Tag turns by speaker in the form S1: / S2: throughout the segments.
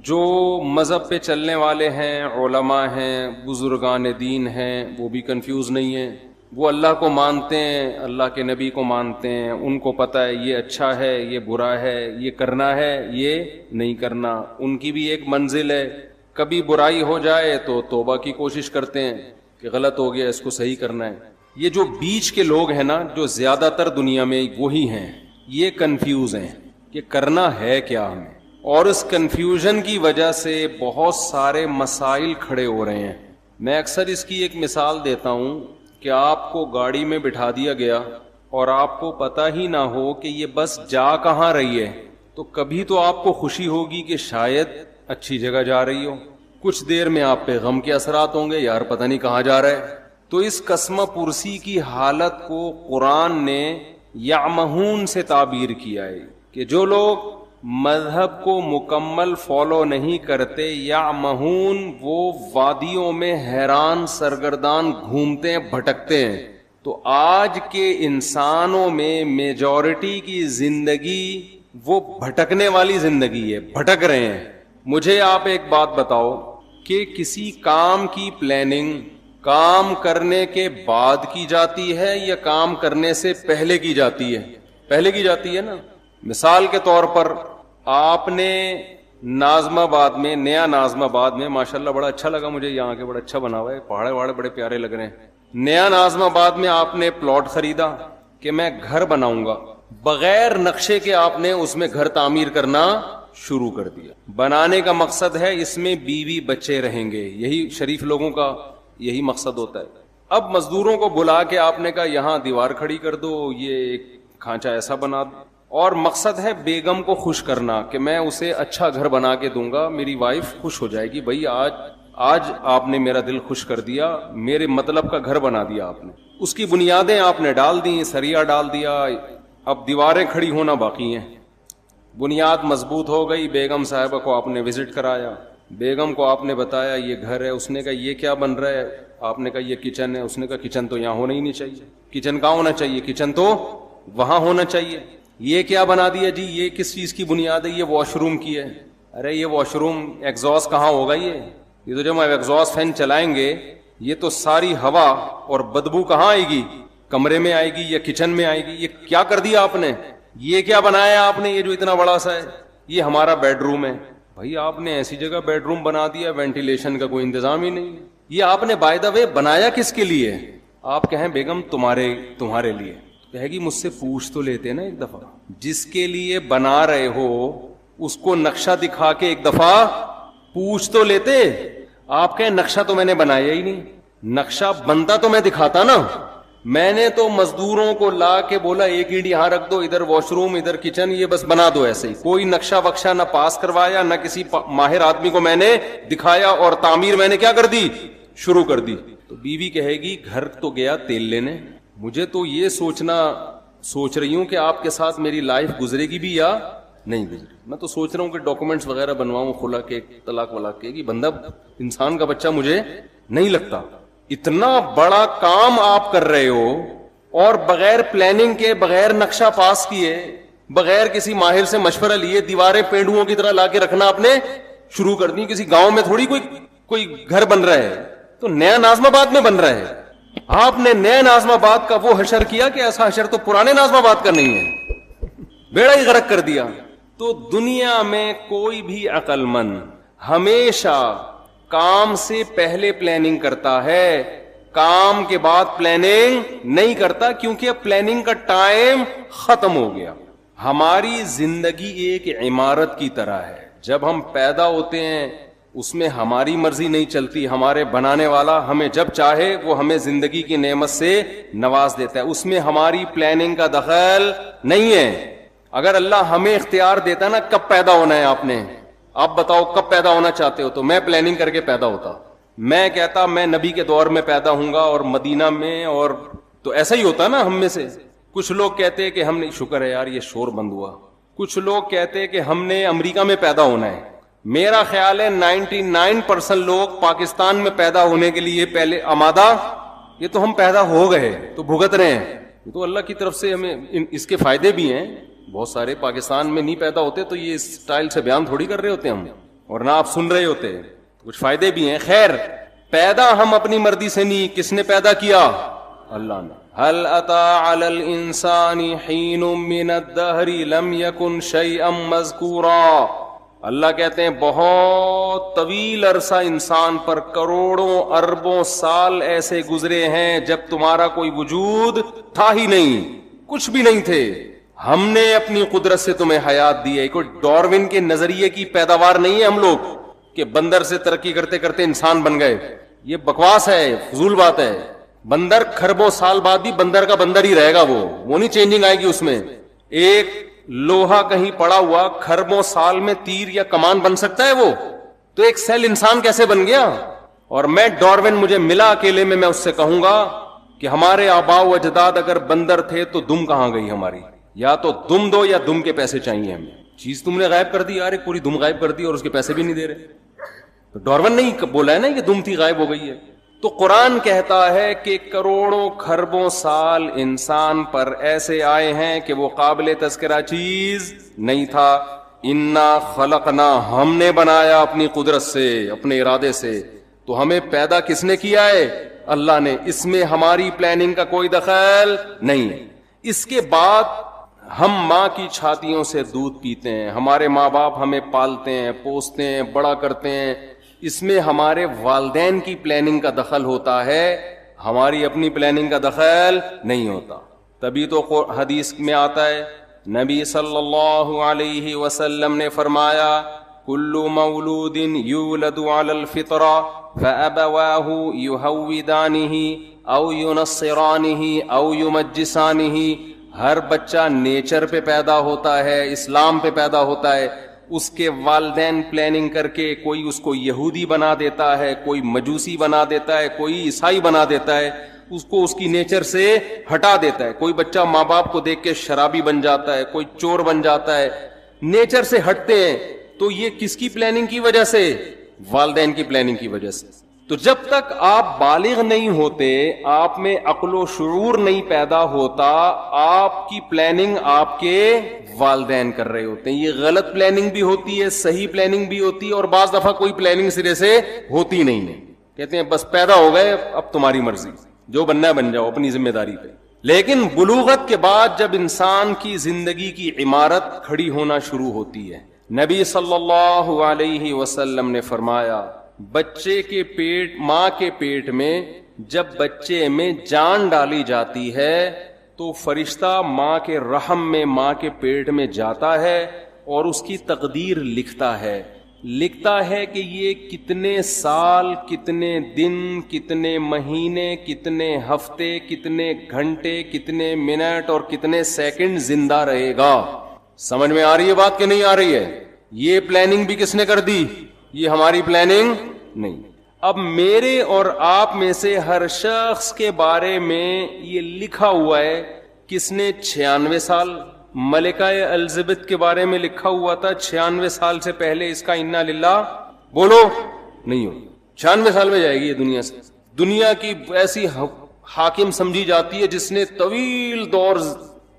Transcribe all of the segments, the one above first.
S1: جو مذہب پہ چلنے والے ہیں، علماء ہیں، بزرگان دین ہیں، وہ بھی کنفیوز نہیں ہیں. وہ اللہ کو مانتے ہیں، اللہ کے نبی کو مانتے ہیں، ان کو پتہ ہے یہ اچھا ہے، یہ برا ہے، یہ کرنا ہے، یہ نہیں کرنا. ان کی بھی ایک منزل ہے. کبھی برائی ہو جائے تو توبہ کی کوشش کرتے ہیں کہ غلط ہو گیا، اس کو صحیح کرنا ہے. یہ جو بیچ کے لوگ ہیں نا، جو زیادہ تر دنیا میں وہی ہیں، یہ کنفیوز ہیں کہ کرنا ہے کیا ہمیں. اور اس کنفیوژن کی وجہ سے بہت سارے مسائل کھڑے ہو رہے ہیں. میں اکثر اس کی ایک مثال دیتا ہوں کہ آپ کو گاڑی میں بٹھا دیا گیا اور آپ کو پتہ ہی نہ ہو کہ یہ بس جا کہاں رہی ہے، تو کبھی تو آپ کو خوشی ہوگی کہ شاید اچھی جگہ جا رہی ہو، کچھ دیر میں آپ پہ غم کے اثرات ہوں گے، یار پتہ نہیں کہاں جا رہا ہے. تو اس قسمہ پرسی کی حالت کو قرآن نے یعمہون سے تعبیر کیا ہے کہ جو لوگ مذہب کو مکمل فالو نہیں کرتے، یعمہون، وہ وادیوں میں حیران سرگردان گھومتے ہیں، بھٹکتے ہیں. تو آج کے انسانوں میں میجورٹی کی زندگی وہ بھٹکنے والی زندگی ہے، بھٹک رہے ہیں. مجھے آپ ایک بات بتاؤ کہ کسی کام کی پلاننگ کام کرنے کے بعد کی جاتی ہے یا کام کرنے سے پہلے کی جاتی ہے؟ پہلے کی جاتی ہے نا. مثال کے طور پر آپ نے ناظم آباد میں، نیا ناظم آباد میں، ماشاءاللہ بڑا اچھا لگا مجھے، یہاں کے بڑا اچھا بنا ہوا ہے، پہاڑے وہاڑے بڑے پیارے لگ رہے ہیں. نیا ناظم آباد میں آپ نے پلاٹ خریدا کہ میں گھر بناؤں گا، بغیر نقشے کے آپ نے اس میں گھر تعمیر کرنا شروع کر دیا. بنانے کا مقصد ہے اس میں بیوی بچے رہیں گے، یہی شریف لوگوں کا یہی مقصد ہوتا ہے. اب مزدوروں کو بلا کے آپ نے کہا یہاں دیوار کھڑی کر دو، یہ ایک کھانچا ایسا بنا دو، اور مقصد ہے بیگم کو خوش کرنا کہ میں اسے اچھا گھر بنا کے دوں گا، میری وائف خوش ہو جائے گی، بھائی آج آپ نے میرا دل خوش کر دیا، میرے مطلب کا گھر بنا دیا آپ نے. اس کی بنیادیں آپ نے ڈال دی، سریا ڈال دیا، اب دیواریں کھڑی ہونا باقی ہیں. بنیاد مضبوط ہو گئی، بیگم صاحبہ کو آپ نے وزٹ کرایا، بیگم کو آپ نے بتایا یہ گھر ہے. اس نے کہا یہ کیا بن رہا ہے؟ آپ نے کہا یہ کچن ہے. اس نے کہا کچن تو یہاں ہونا ہی نہیں چاہیے. کچن کہاں ہونا چاہیے؟ کچن تو وہاں ہونا چاہیے. یہ کیا بنا دیا جی؟ یہ کس چیز کی بنیاد ہے؟ یہ واش روم کی ہے. ارے یہ واش روم ایگزاسٹ کہاں ہوگا؟ یہ تو جب ہم ایگزاسٹ فین چلائیں گے یہ تو ساری ہوا اور بدبو کہاں آئے گی؟ کمرے میں آئے گی یا کچن میں آئے گی. یہ کیا کر دیا آپ نے؟ یہ کیا بنایا آپ نے؟ یہ جو اتنا بڑا سا ہے یہ ہمارا بیڈ روم ہے. بھائی آپ نے ایسی جگہ بیڈ روم بنا دیا، وینٹیلیشن کا کوئی انتظام ہی نہیں. یہ آپ نے بائی دا وے بنایا کس کے لیے؟ آپ کہیں بیگم تمہارے لیے. کہے گی مجھ سے پوچھ تو لیتے نا ایک دفعہ، جس کے لیے بنا رہے ہو اس کو نقشہ دکھا کے ایک دفعہ پوچھ تو لیتے. آپ کہیں نقشہ تو میں نے بنایا ہی نہیں. نقشہ بنتا تو میں دکھاتا نا. میں نے تو مزدوروں کو لا کے بولا ایک اینٹ یہاں رکھ دو، ادھر واش روم، ادھر کچن، یہ بس بنا دو ایسے ہی. کوئی نقشہ وقشہ نہ پاس کروایا، نہ کسی ماہر آدمی کو میں نے دکھایا، اور تعمیر میں نے کیا کر دی؟ شروع کر دی. تو بیوی کہے گی گھر تو گیا تیل لینے، مجھے تو یہ سوچ رہی ہوں کہ آپ کے ساتھ میری لائف گزرے گی بھی یا نہیں گزرے. میں تو سوچ رہا ہوں کہ ڈاکومنٹس وغیرہ بنواؤں، خلا کے، طلاق ولاق کے، کہ بندہ انسان کا بچہ مجھے نہیں لگتا. اتنا بڑا کام آپ کر رہے ہو اور بغیر پلاننگ کے، بغیر نقشہ پاس کیے، بغیر کسی ماہر سے مشورہ لیے دیواریں پینڈوؤں کی طرح لا کے رکھنا آپ نے شروع کر دی. کسی گاؤں میں تھوڑی کوئی گھر بن رہا ہے، تو نیا ناظم آباد میں بن رہا ہے. آپ نے نئے ناظم آباد کا وہ حشر کیا کہ ایسا حشر تو پرانے ناظم آباد کا نہیں ہے، بیڑا ہی غرق کر دیا. تو دنیا میں کوئی بھی عقل مند ہمیشہ کام سے پہلے پلاننگ کرتا ہے، کام کے بعد پلاننگ نہیں کرتا، کیونکہ اب پلاننگ کا ٹائم ختم ہو گیا. ہماری زندگی ایک عمارت کی طرح ہے. جب ہم پیدا ہوتے ہیں اس میں ہماری مرضی نہیں چلتی، ہمارے بنانے والا ہمیں جب چاہے وہ ہمیں زندگی کی نعمت سے نواز دیتا ہے. اس میں ہماری پلاننگ کا دخل نہیں ہے. اگر اللہ ہمیں اختیار دیتا نا کب پیدا ہونا ہے آپ بتاؤ کب پیدا ہونا چاہتے ہو، تو میں پلاننگ کر کے پیدا ہوتا. میں کہتا میں نبی کے دور میں پیدا ہوں گا اور مدینہ میں، اور تو ایسا ہی ہوتا نا. ہم میں سے کچھ لوگ کہتے کہ ہم نے، شکر ہے یار یہ شور بند ہوا، کچھ لوگ کہتے کہ ہم نے امریکہ میں پیدا ہونا ہے. میرا خیال ہے 99% لوگ پاکستان میں پیدا ہونے کے لیے پہلے آمادہ. یہ تو ہم پیدا ہو گئے تو بھگت رہے ہیں. یہ تو اللہ کی طرف سے ہمیں اس کے فائدے بھی ہیں. بہت سارے پاکستان میں نہیں پیدا ہوتے تو یہ اس سٹائل سے بیان تھوڑی کر رہے ہوتے ہم. اور نہ آپ سن رہے ہوتے. کچھ فائدے بھی ہیں. خیر, پیدا ہم اپنی مرضی سے نہیں, کس نے پیدا کیا؟ اللہ نے. هل اتى على الانسان حين من الدهر لم يكن شيئا مذكورا. اللہ کہتے ہیں بہت طویل عرصہ انسان پر, کروڑوں اربوں سال ایسے گزرے ہیں جب تمہارا کوئی وجود تھا ہی نہیں, کچھ بھی نہیں تھے. ہم نے اپنی قدرت سے تمہیں حیات دی ہے. کوئی ڈاروین کے نظریے کی پیداوار نہیں ہے ہم لوگ کہ بندر سے ترقی کرتے کرتے انسان بن گئے. یہ بکواس ہے, فضول بات ہے. بندر کھربوں سال بعد بھی بندر کا بندر ہی رہے گا, وہ نہیں چینجنگ آئے گی اس میں. ایک لوہا کہیں پڑا ہوا کھربوں سال میں تیر یا کمان بن سکتا ہے وہ؟ تو ایک سیل انسان کیسے بن گیا؟ اور میں ڈاروین مجھے ملا اکیلے میں اس سے کہوں گا کہ ہمارے آباء و اجداد اگر بندر تھے تو دم کہاں گئی ہماری؟ یا تو دم دو یا دم کے پیسے چاہیے ہمیں. چیز تم نے غائب کر دی یار, پوری دم غائب کر دی اور اس کے پیسے بھی نہیں دے رہے. تو ڈاروین نہیں بولا ہے نا کہ دم تھی غائب ہو گئی ہے. تو قرآن کہتا ہے کہ کروڑوں کھربوں سال انسان پر ایسے آئے ہیں کہ وہ قابل تذکرہ چیز نہیں تھا. انا خلقنا, ہم نے بنایا اپنی قدرت سے, اپنے ارادے سے. تو ہمیں پیدا کس نے کیا ہے؟ اللہ نے. اس میں ہماری پلاننگ کا کوئی دخل نہیں ہے. اس کے بعد ہم ماں کی چھاتیوں سے دودھ پیتے ہیں, ہمارے ماں باپ ہمیں پالتے ہیں, پوستے ہیں, بڑا کرتے ہیں. اس میں ہمارے والدین کی پلاننگ کا دخل ہوتا ہے, ہماری اپنی پلاننگ کا دخل نہیں ہوتا. تبھی تو حدیث میں آتا ہے, نبی صلی اللہ علیہ وسلم نے فرمایا, کل مولود یولد علی الفطرہ فابواہ یہودانہ او ینصرانہ او یمجسانہ. ہر بچہ نیچر پہ پیدا ہوتا ہے, اسلام پہ پیدا ہوتا ہے. اس کے والدین پلاننگ کر کے کوئی اس کو یہودی بنا دیتا ہے, کوئی مجوسی بنا دیتا ہے, کوئی عیسائی بنا دیتا ہے, اس کو اس کی نیچر سے ہٹا دیتا ہے. کوئی بچہ ماں باپ کو دیکھ کے شرابی بن جاتا ہے, کوئی چور بن جاتا ہے, نیچر سے ہٹتے ہیں. تو یہ کس کی پلاننگ کی وجہ سے؟ والدین کی پلاننگ کی وجہ سے. تو جب تک آپ بالغ نہیں ہوتے, آپ میں عقل و شعور نہیں پیدا ہوتا, آپ کی پلاننگ آپ کے والدین کر رہے ہوتے ہیں. یہ غلط پلاننگ بھی ہوتی ہے, صحیح پلاننگ بھی ہوتی ہے, اور بعض دفعہ کوئی پلاننگ سرے سے ہوتی نہیں ہے. کہتے ہیں بس پیدا ہو گئے, اب تمہاری مرضی, جو بننا ہے بن جاؤ اپنی ذمہ داری پہ. لیکن بلوغت کے بعد جب انسان کی زندگی کی عمارت کھڑی ہونا شروع ہوتی ہے, نبی صلی اللہ علیہ وسلم نے فرمایا, بچے کے پیٹ, ماں کے پیٹ میں جب بچے میں جان ڈالی جاتی ہے تو فرشتہ ماں کے رحم میں, ماں کے پیٹ میں جاتا ہے اور اس کی تقدیر لکھتا ہے کہ یہ کتنے سال, کتنے دن, کتنے مہینے, کتنے ہفتے, کتنے گھنٹے, کتنے منٹ اور کتنے سیکنڈ زندہ رہے گا. سمجھ میں آ رہی ہے بات کہ نہیں آ رہی ہے؟ یہ پلاننگ بھی کس نے کر دی؟ یہ ہماری پلاننگ نہیں. اب میرے اور آپ میں سے ہر شخص کے بارے میں یہ لکھا ہوا ہے. کس نے 96 سال, ملکہ الزبتھ کے بارے میں لکھا ہوا تھا 96 سال سے پہلے اس کا انا للہ بولو نہیں ہو. 96 سال میں جائے گی یہ دنیا سے. دنیا کی ایسی حاکم سمجھی جاتی ہے جس نے طویل دور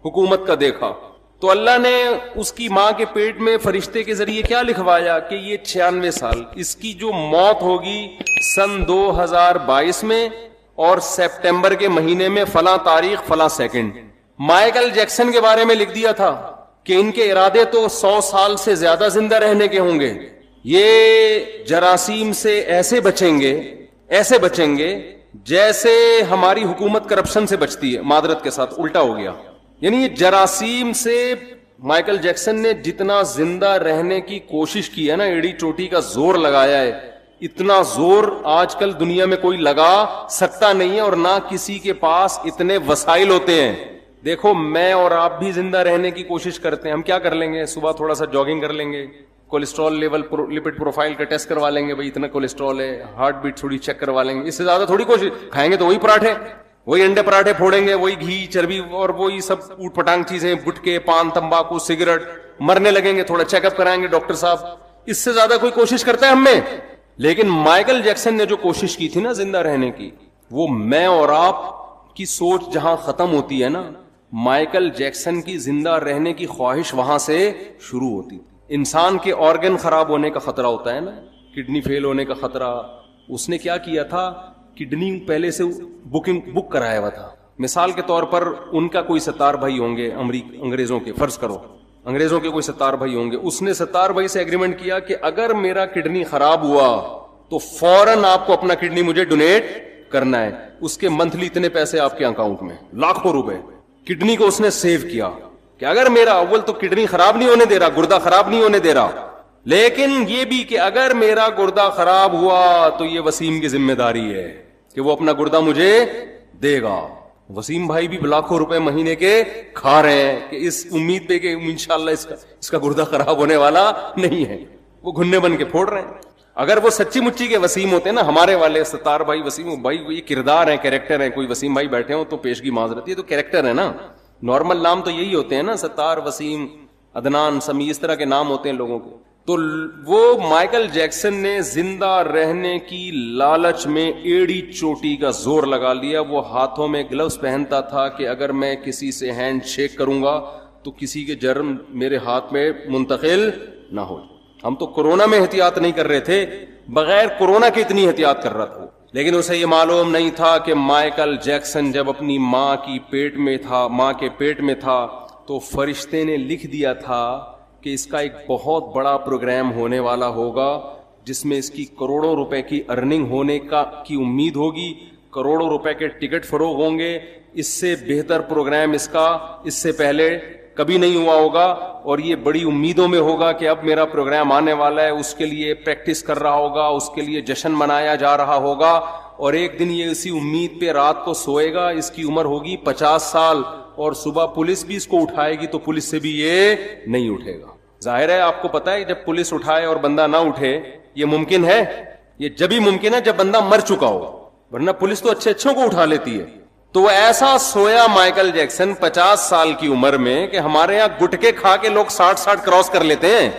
S1: حکومت کا دیکھا. تو اللہ نے اس کی ماں کے پیٹ میں فرشتے کے ذریعے کیا لکھوایا کہ یہ 96 سال, اس کی جو موت ہوگی سن 2022 میں اور سپٹمبر کے مہینے میں فلاں تاریخ فلاں سیکنڈ. مائیکل جیکسن کے بارے میں لکھ دیا تھا کہ ان کے ارادے تو 100 سال سے زیادہ زندہ رہنے کے ہوں گے, یہ جراثیم سے ایسے بچیں گے جیسے ہماری حکومت کرپشن سے بچتی ہے. معذرت کے ساتھ الٹا ہو گیا. یعنی یہ جراثیم سے مائیکل جیکسن نے جتنا زندہ رہنے کی کوشش کی ہے نا, ایڑی چوٹی کا زور لگایا ہے, اتنا زور آج کل دنیا میں کوئی لگا سکتا نہیں ہے, اور نہ کسی کے پاس اتنے وسائل ہوتے ہیں. دیکھو میں اور آپ بھی زندہ رہنے کی کوشش کرتے ہیں. ہم کیا کر لیں گے؟ صبح تھوڑا سا جاگنگ کر لیں گے, کولیسٹرول لیول, لپڈ پروفائل کا ٹیسٹ کروا لیں گے, بھائی اتنا کولیسٹرول ہے, ہارٹ بیٹ تھوڑی چیک کروا لیں گے. اس سے زیادہ تھوڑی کوشش. کھائیں گے تو وہی پراٹھے, وہی انڈے پراٹھے پھوڑیں گے, وہی گھی, چربی اور وہی سب اوٹ پٹانگ چیزیں, گٹکے, پان, تمباکو, سگریٹ. مرنے لگیں گے, تھوڑا چیک اپ کرائیں گے ڈاکٹر صاحب. اس سے زیادہ کوئی کوشش کرتا ہے ہم میں؟ لیکن مائیکل جیکسن نے جو کوشش کی تھی نا زندہ رہنے کی, وہ میں اور آپ کی سوچ جہاں ختم ہوتی ہے نا, مائیکل جیکسن کی زندہ رہنے کی خواہش وہاں سے شروع ہوتی تھی. انسان کے آرگن خراب ہونے کا خطرہ ہوتا ہے نا, کڈنی فیل ہونے کا خطرہ. اس نے کیا کیا تھا, کڈنی پہلے سے بک کرایا ہوا تھا. مثال کے طور پر ان کا کوئی 70 بھائی ہوں گے انگریزوں کے, فرض کرو انگریزوں کے کوئی 70 بھائی ہوں گے. اس نے 70 بھائی سے ایگریمنٹ کیا کہ اگر میرا کڈنی خراب ہوا تو فوراً آپ کو اپنا کڈنی مجھے ڈونیٹ کرنا ہے. اس کے منتھلی اتنے پیسے آپ کے اکاؤنٹ میں, لاکھوں روپے. کڈنی کو اس نے سیو کیا کہ اگر میرا اول تو کڈنی خراب نہیں ہونے دے رہا, گردہ خراب نہیں ہونے دے رہا, لیکن یہ بھی کہ اگر میرا گردہ خراب ہوا تو یہ وسیم کی ذمہ داری ہے کہ وہ اپنا گردہ مجھے دے گا. وسیم بھائی بھی لاکھوں روپے مہینے کے کھا رہے ہیں کہ اس امید پہ کہ انشاءاللہ اس کا گردہ خراب ہونے والا نہیں ہے. وہ گھنے بن کے پھوڑ رہے ہیں. اگر وہ سچی مچی کے وسیم ہوتے ہیں نا, ہمارے والے 70 بھائی وسیم بھائی, یہ کردار ہیں, کیریکٹر ہیں. کوئی وسیم بھائی بیٹھے ہوں تو پیشگی معذرت, یہ تو کیریکٹر ہے نا. نارمل نام تو یہی ہوتے ہیں نا, 70, وسیم, عدنان, سمی, اس طرح کے نام ہوتے ہیں لوگوں کے. تو وہ مائیکل جیکسن نے زندہ رہنے کی لالچ میں ایڑی چوٹی کا زور لگا لیا. وہ ہاتھوں میں گلوز پہنتا تھا کہ اگر میں کسی سے ہینڈ شیک کروں گا تو کسی کے جرم میرے ہاتھ میں منتقل نہ ہو. ہم تو کورونا میں احتیاط نہیں کر رہے تھے, بغیر کورونا کے اتنی احتیاط کر رہا تھا. لیکن اسے یہ معلوم نہیں تھا کہ مائیکل جیکسن جب اپنی ماں کے پیٹ میں تھا تو فرشتے نے لکھ دیا تھا کہ اس کا ایک بہت بڑا پروگرام ہونے والا ہوگا جس میں اس کی کروڑوں روپے کی ارننگ ہونے کی امید ہوگی, کروڑوں روپے کے ٹکٹ فروغ ہوں گے. اس سے بہتر پروگرام اس کا اس سے پہلے کبھی نہیں ہوا ہوگا, اور یہ بڑی امیدوں میں ہوگا کہ اب میرا پروگرام آنے والا ہے. اس کے لیے پریکٹس کر رہا ہوگا, اس کے لیے جشن منایا جا رہا ہوگا, اور ایک دن یہ اسی امید پہ رات کو سوئے گا. اس کی عمر ہوگی 50 سال, اور صبح پولیس بھی اس کو اٹھائے گی تو پولیس سے بھی یہ نہیں اٹھے گا. ظاہر ہے آپ کو پتا ہے جب پولیس اٹھائے اور بندہ نہ اٹھے, یہ ممکن ہے, یہ جبھی ممکن ہے جب بندہ مر چکا ہو, ورنہ پولیس تو اچھے اچھوں کو اٹھا لیتی ہے. تو وہ ایسا سویا مائیکل جیکسن 50 سال کی عمر میں کہ ہمارے یہاں گٹکے کھا کے لوگ 60 کراس کر لیتے ہیں,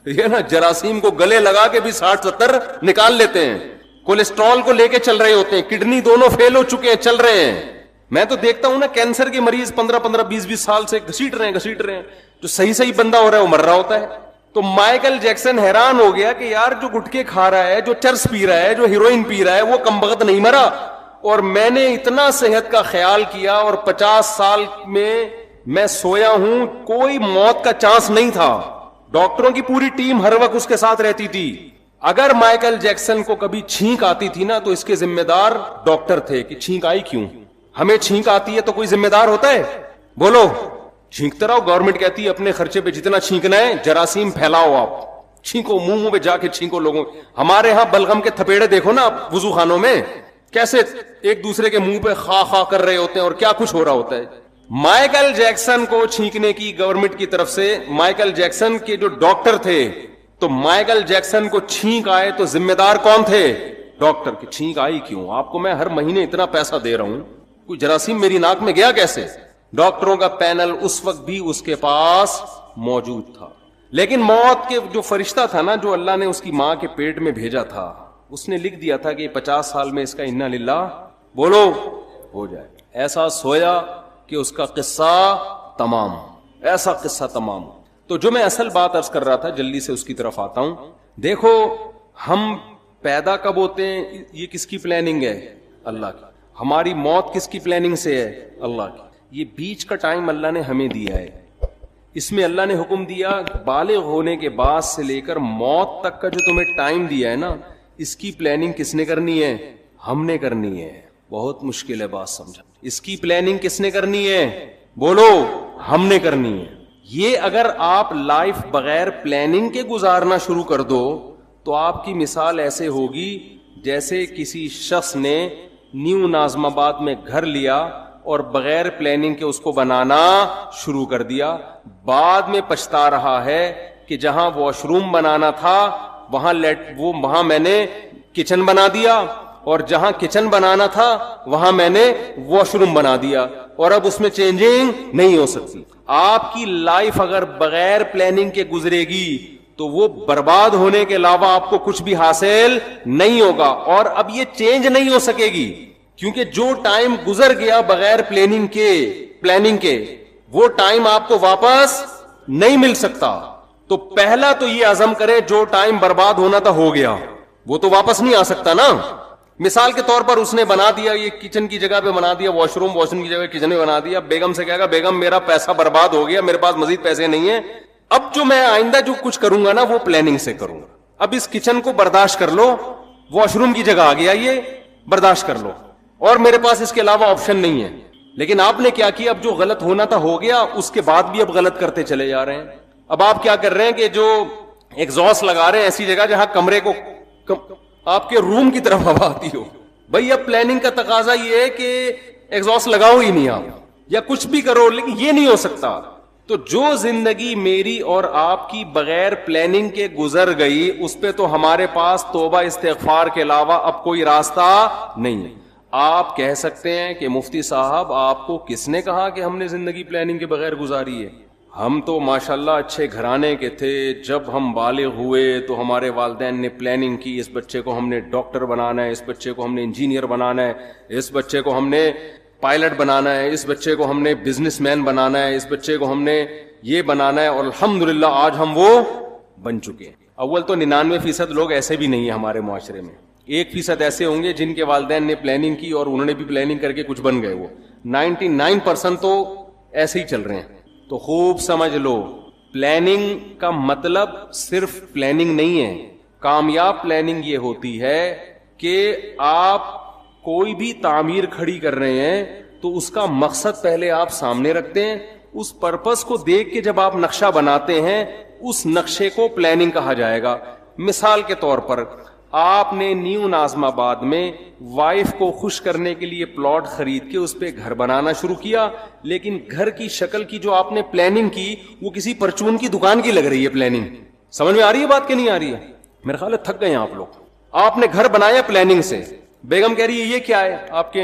S1: یہ نا جراثیم کو گلے لگا کے بھی 60-70 نکال لیتے ہیں. کولیسٹرول کو لے کے چل رہے ہوتے ہیں, کڈنی دونوں فیل ہو چکے ہیں, چل رہے ہیں. میں تو دیکھتا ہوں نا کینسر کے مریض 15-20 سال سے گھسیٹ رہے ہیں, جو صحیح بندہ ہو رہا ہے وہ مر رہا ہوتا ہے. تو مائیکل جیکسن حیران ہو گیا کہ یار جو گٹکے کھا رہا ہے, جو چرس پی رہا ہے, جو ہیروئن پی رہا ہے, وہ کمبخت نہیں مرا, اور میں نے اتنا صحت کا خیال کیا اور 50 سال میں سویا ہوں, کوئی موت کا چانس نہیں تھا. ڈاکٹروں کی پوری ٹیم ہر وقت اس کے ساتھ رہتی تھی. اگر مائیکل جیکسن کو کبھی چھینک آتی تھی نا تو اس کے ذمہ دار ڈاکٹر تھے کہ چھینک آئی کیوں. ہمیں چھینک آتی ہے تو کوئی ذمہ دار ہوتا ہے؟ بولو, چھینکتے رہو, گورنمنٹ کہتی ہے اپنے خرچے پہ جتنا چھینکنا ہے جراثیم پھیلاؤ, آپ چھینکو, منہ پہ جا کے چھینکو لوگوں. ہمارے ہاں بلغم کے تھپیڑے دیکھو نا وضو خانوں میں, کیسے ایک دوسرے کے منہ پہ خا خا کر رہے ہوتے ہیں اور کیا کچھ ہو رہا ہوتا ہے. مائیکل جیکسن کو چھینکنے کی گورنمنٹ کی طرف سے, مائیکل جیکسن کے جو ڈاکٹر تھے, تو مائیکل جیکسن کو چھینک آئے تو ذمہ دار کون تھے؟ ڈاکٹر. کی چھینک آئی کیوں؟ آپ کو میں ہر مہینے اتنا پیسہ دے رہا ہوں, کوئی جراثیم میری ناک میں گیا کیسے؟ ڈاکٹروں کا پینل اس وقت بھی اس کے پاس موجود تھا. لیکن موت کے جو فرشتہ تھا نا, جو اللہ نے اس کی ماں کے پیٹ میں بھیجا تھا, اس نے لکھ دیا تھا کہ 50 سال میں اس کا انا للہ بولو ہو جائے. ایسا سویا کہ اس کا قصہ تمام, ایسا قصہ تمام. تو جو میں اصل بات عرض کر رہا تھا, جلدی سے اس کی طرف آتا ہوں. دیکھو, ہم پیدا کب ہوتے ہیں یہ کس کی پلاننگ ہے؟ اللہ کی. ہماری موت کس کی پلاننگ سے ہے؟ اللہ کی. یہ بیچ کا ٹائم اللہ نے ہمیں دیا ہے. اس میں اللہ نے حکم دیا بالغ ہونے کے بعد سے لے کر موت تک کا جو تمہیں ٹائم دیا ہے نا, اس کی پلاننگ کس نے کرنی ہے؟ ہم نے کرنی ہے. بہت مشکل ہے بات سمجھا. اس کی پلاننگ کس نے کرنی ہے؟ بولو, ہم نے کرنی ہے. یہ اگر آپ لائف بغیر پلاننگ کے گزارنا شروع کر دو تو آپ کی مثال ایسے ہوگی جیسے کسی شخص نے نیو ناظم آباد میں گھر لیا اور بغیر پلاننگ کے اس کو بنانا شروع کر دیا. بعد میں پچھتا رہا ہے کہ جہاں واش روم بنانا تھا وہاں میں نے کچن بنا دیا, اور جہاں کچن بنانا تھا وہاں میں نے واش روم بنا دیا, اور اب اس میں چینجنگ نہیں ہو سکتی. آپ کی لائف اگر بغیر پلاننگ کے گزرے گی تو وہ برباد ہونے کے علاوہ آپ کو کچھ بھی حاصل نہیں ہوگا, اور اب یہ چینج نہیں ہو سکے گی, کیونکہ جو ٹائم گزر گیا بغیر پلاننگ کے وہ ٹائم آپ کو واپس نہیں مل سکتا. تو پہلا تو یہ عزم کرے جو ٹائم برباد ہونا تھا ہو گیا, وہ تو واپس نہیں آ سکتا نا. مثال کے طور پر اس نے بنا دیا, یہ کچن کی جگہ پہ بنا دیا واش روم کی جگہ کچن میں بنا دیا. بیگم سے کہے گا بیگم میرا پیسہ برباد ہو گیا, میرے پاس مزید پیسے نہیں ہیں, اب جو میں آئندہ جو کچھ کروں گا نا وہ پلاننگ سے کروں گا. اب اس کچن کو برداشت کر لو, واش روم کی جگہ آ گیا یہ برداشت کر لو, اور میرے پاس اس کے علاوہ آپشن نہیں ہے. لیکن آپ نے کیا کیا, اب جو غلط ہونا تھا ہو گیا, اس کے بعد بھی اب غلط کرتے چلے جا رہے ہیں. اب آپ کیا کر رہے ہیں کہ جو ایگزاسٹ لگا رہے ہیں ایسی جگہ جہاں کمرے کو آپ کے روم کی طرف ہوا آتی ہو. بھائی اب پلاننگ کا تقاضا یہ ہے کہ ایگزاسٹ لگاؤ ہی نہیں آپ, یا کچھ بھی کرو, لیکن یہ نہیں ہو سکتا. تو جو زندگی میری اور آپ کی بغیر پلاننگ کے گزر گئی, اس پہ تو ہمارے پاس توبہ استغفار کے علاوہ اب کوئی راستہ نہیں ہے. آپ کہہ سکتے ہیں کہ مفتی صاحب آپ کو کس نے کہا کہ ہم نے زندگی پلاننگ کے بغیر گزاری ہے؟ ہم تو ماشاءاللہ اچھے گھرانے کے تھے, جب ہم بالغ ہوئے تو ہمارے والدین نے پلاننگ کی, اس بچے کو ہم نے ڈاکٹر بنانا ہے, اس بچے کو ہم نے انجینئر بنانا ہے, اس بچے کو ہم نے پائلٹ بنانا ہے, اس بچے کو ہم نے بزنس مین بنانا ہے, اس بچے کو ہم نے یہ بنانا ہے, اور الحمدللہ آج ہم وہ بن چکے ہیں. اول تو 99% لوگ ایسے بھی نہیں ہیں ہمارے معاشرے میں, 1% ایسے ہوں گے جن کے والدین نے پلاننگ کی اور انہوں نے بھی پلاننگ کر کے کچھ بن گئے. وہ 99% تو ایسے ہی چل رہے ہیں. تو خوب سمجھ لو, پلاننگ کا مطلب صرف پلاننگ نہیں ہے. کامیاب پلاننگ یہ ہوتی ہے کہ آپ کوئی بھی تعمیر کھڑی کر رہے ہیں تو اس کا مقصد پہلے آپ سامنے رکھتے ہیں, اس پرپس کو دیکھ کے جب آپ نقشہ بناتے ہیں اس نقشے کو پلاننگ کہا جائے گا. مثال کے طور پر آپ نے نیو ناظم آباد میں وائف کو خوش کرنے کے لیے پلاٹ خرید کے اس پہ گھر بنانا شروع کیا, لیکن گھر کی شکل کی جو آپ نے پلاننگ کی وہ کسی پرچون کی دکان کی لگ رہی ہے. پلاننگ سمجھ میں آ رہی ہے بات کہ نہیں آ رہی ہے؟ میرے خیال ہے تھک گئے ہیں آپ لوگ. آپ نے گھر بنایا پلاننگ سے, بیگم کہہ رہی ہے یہ کیا ہے آپ کے,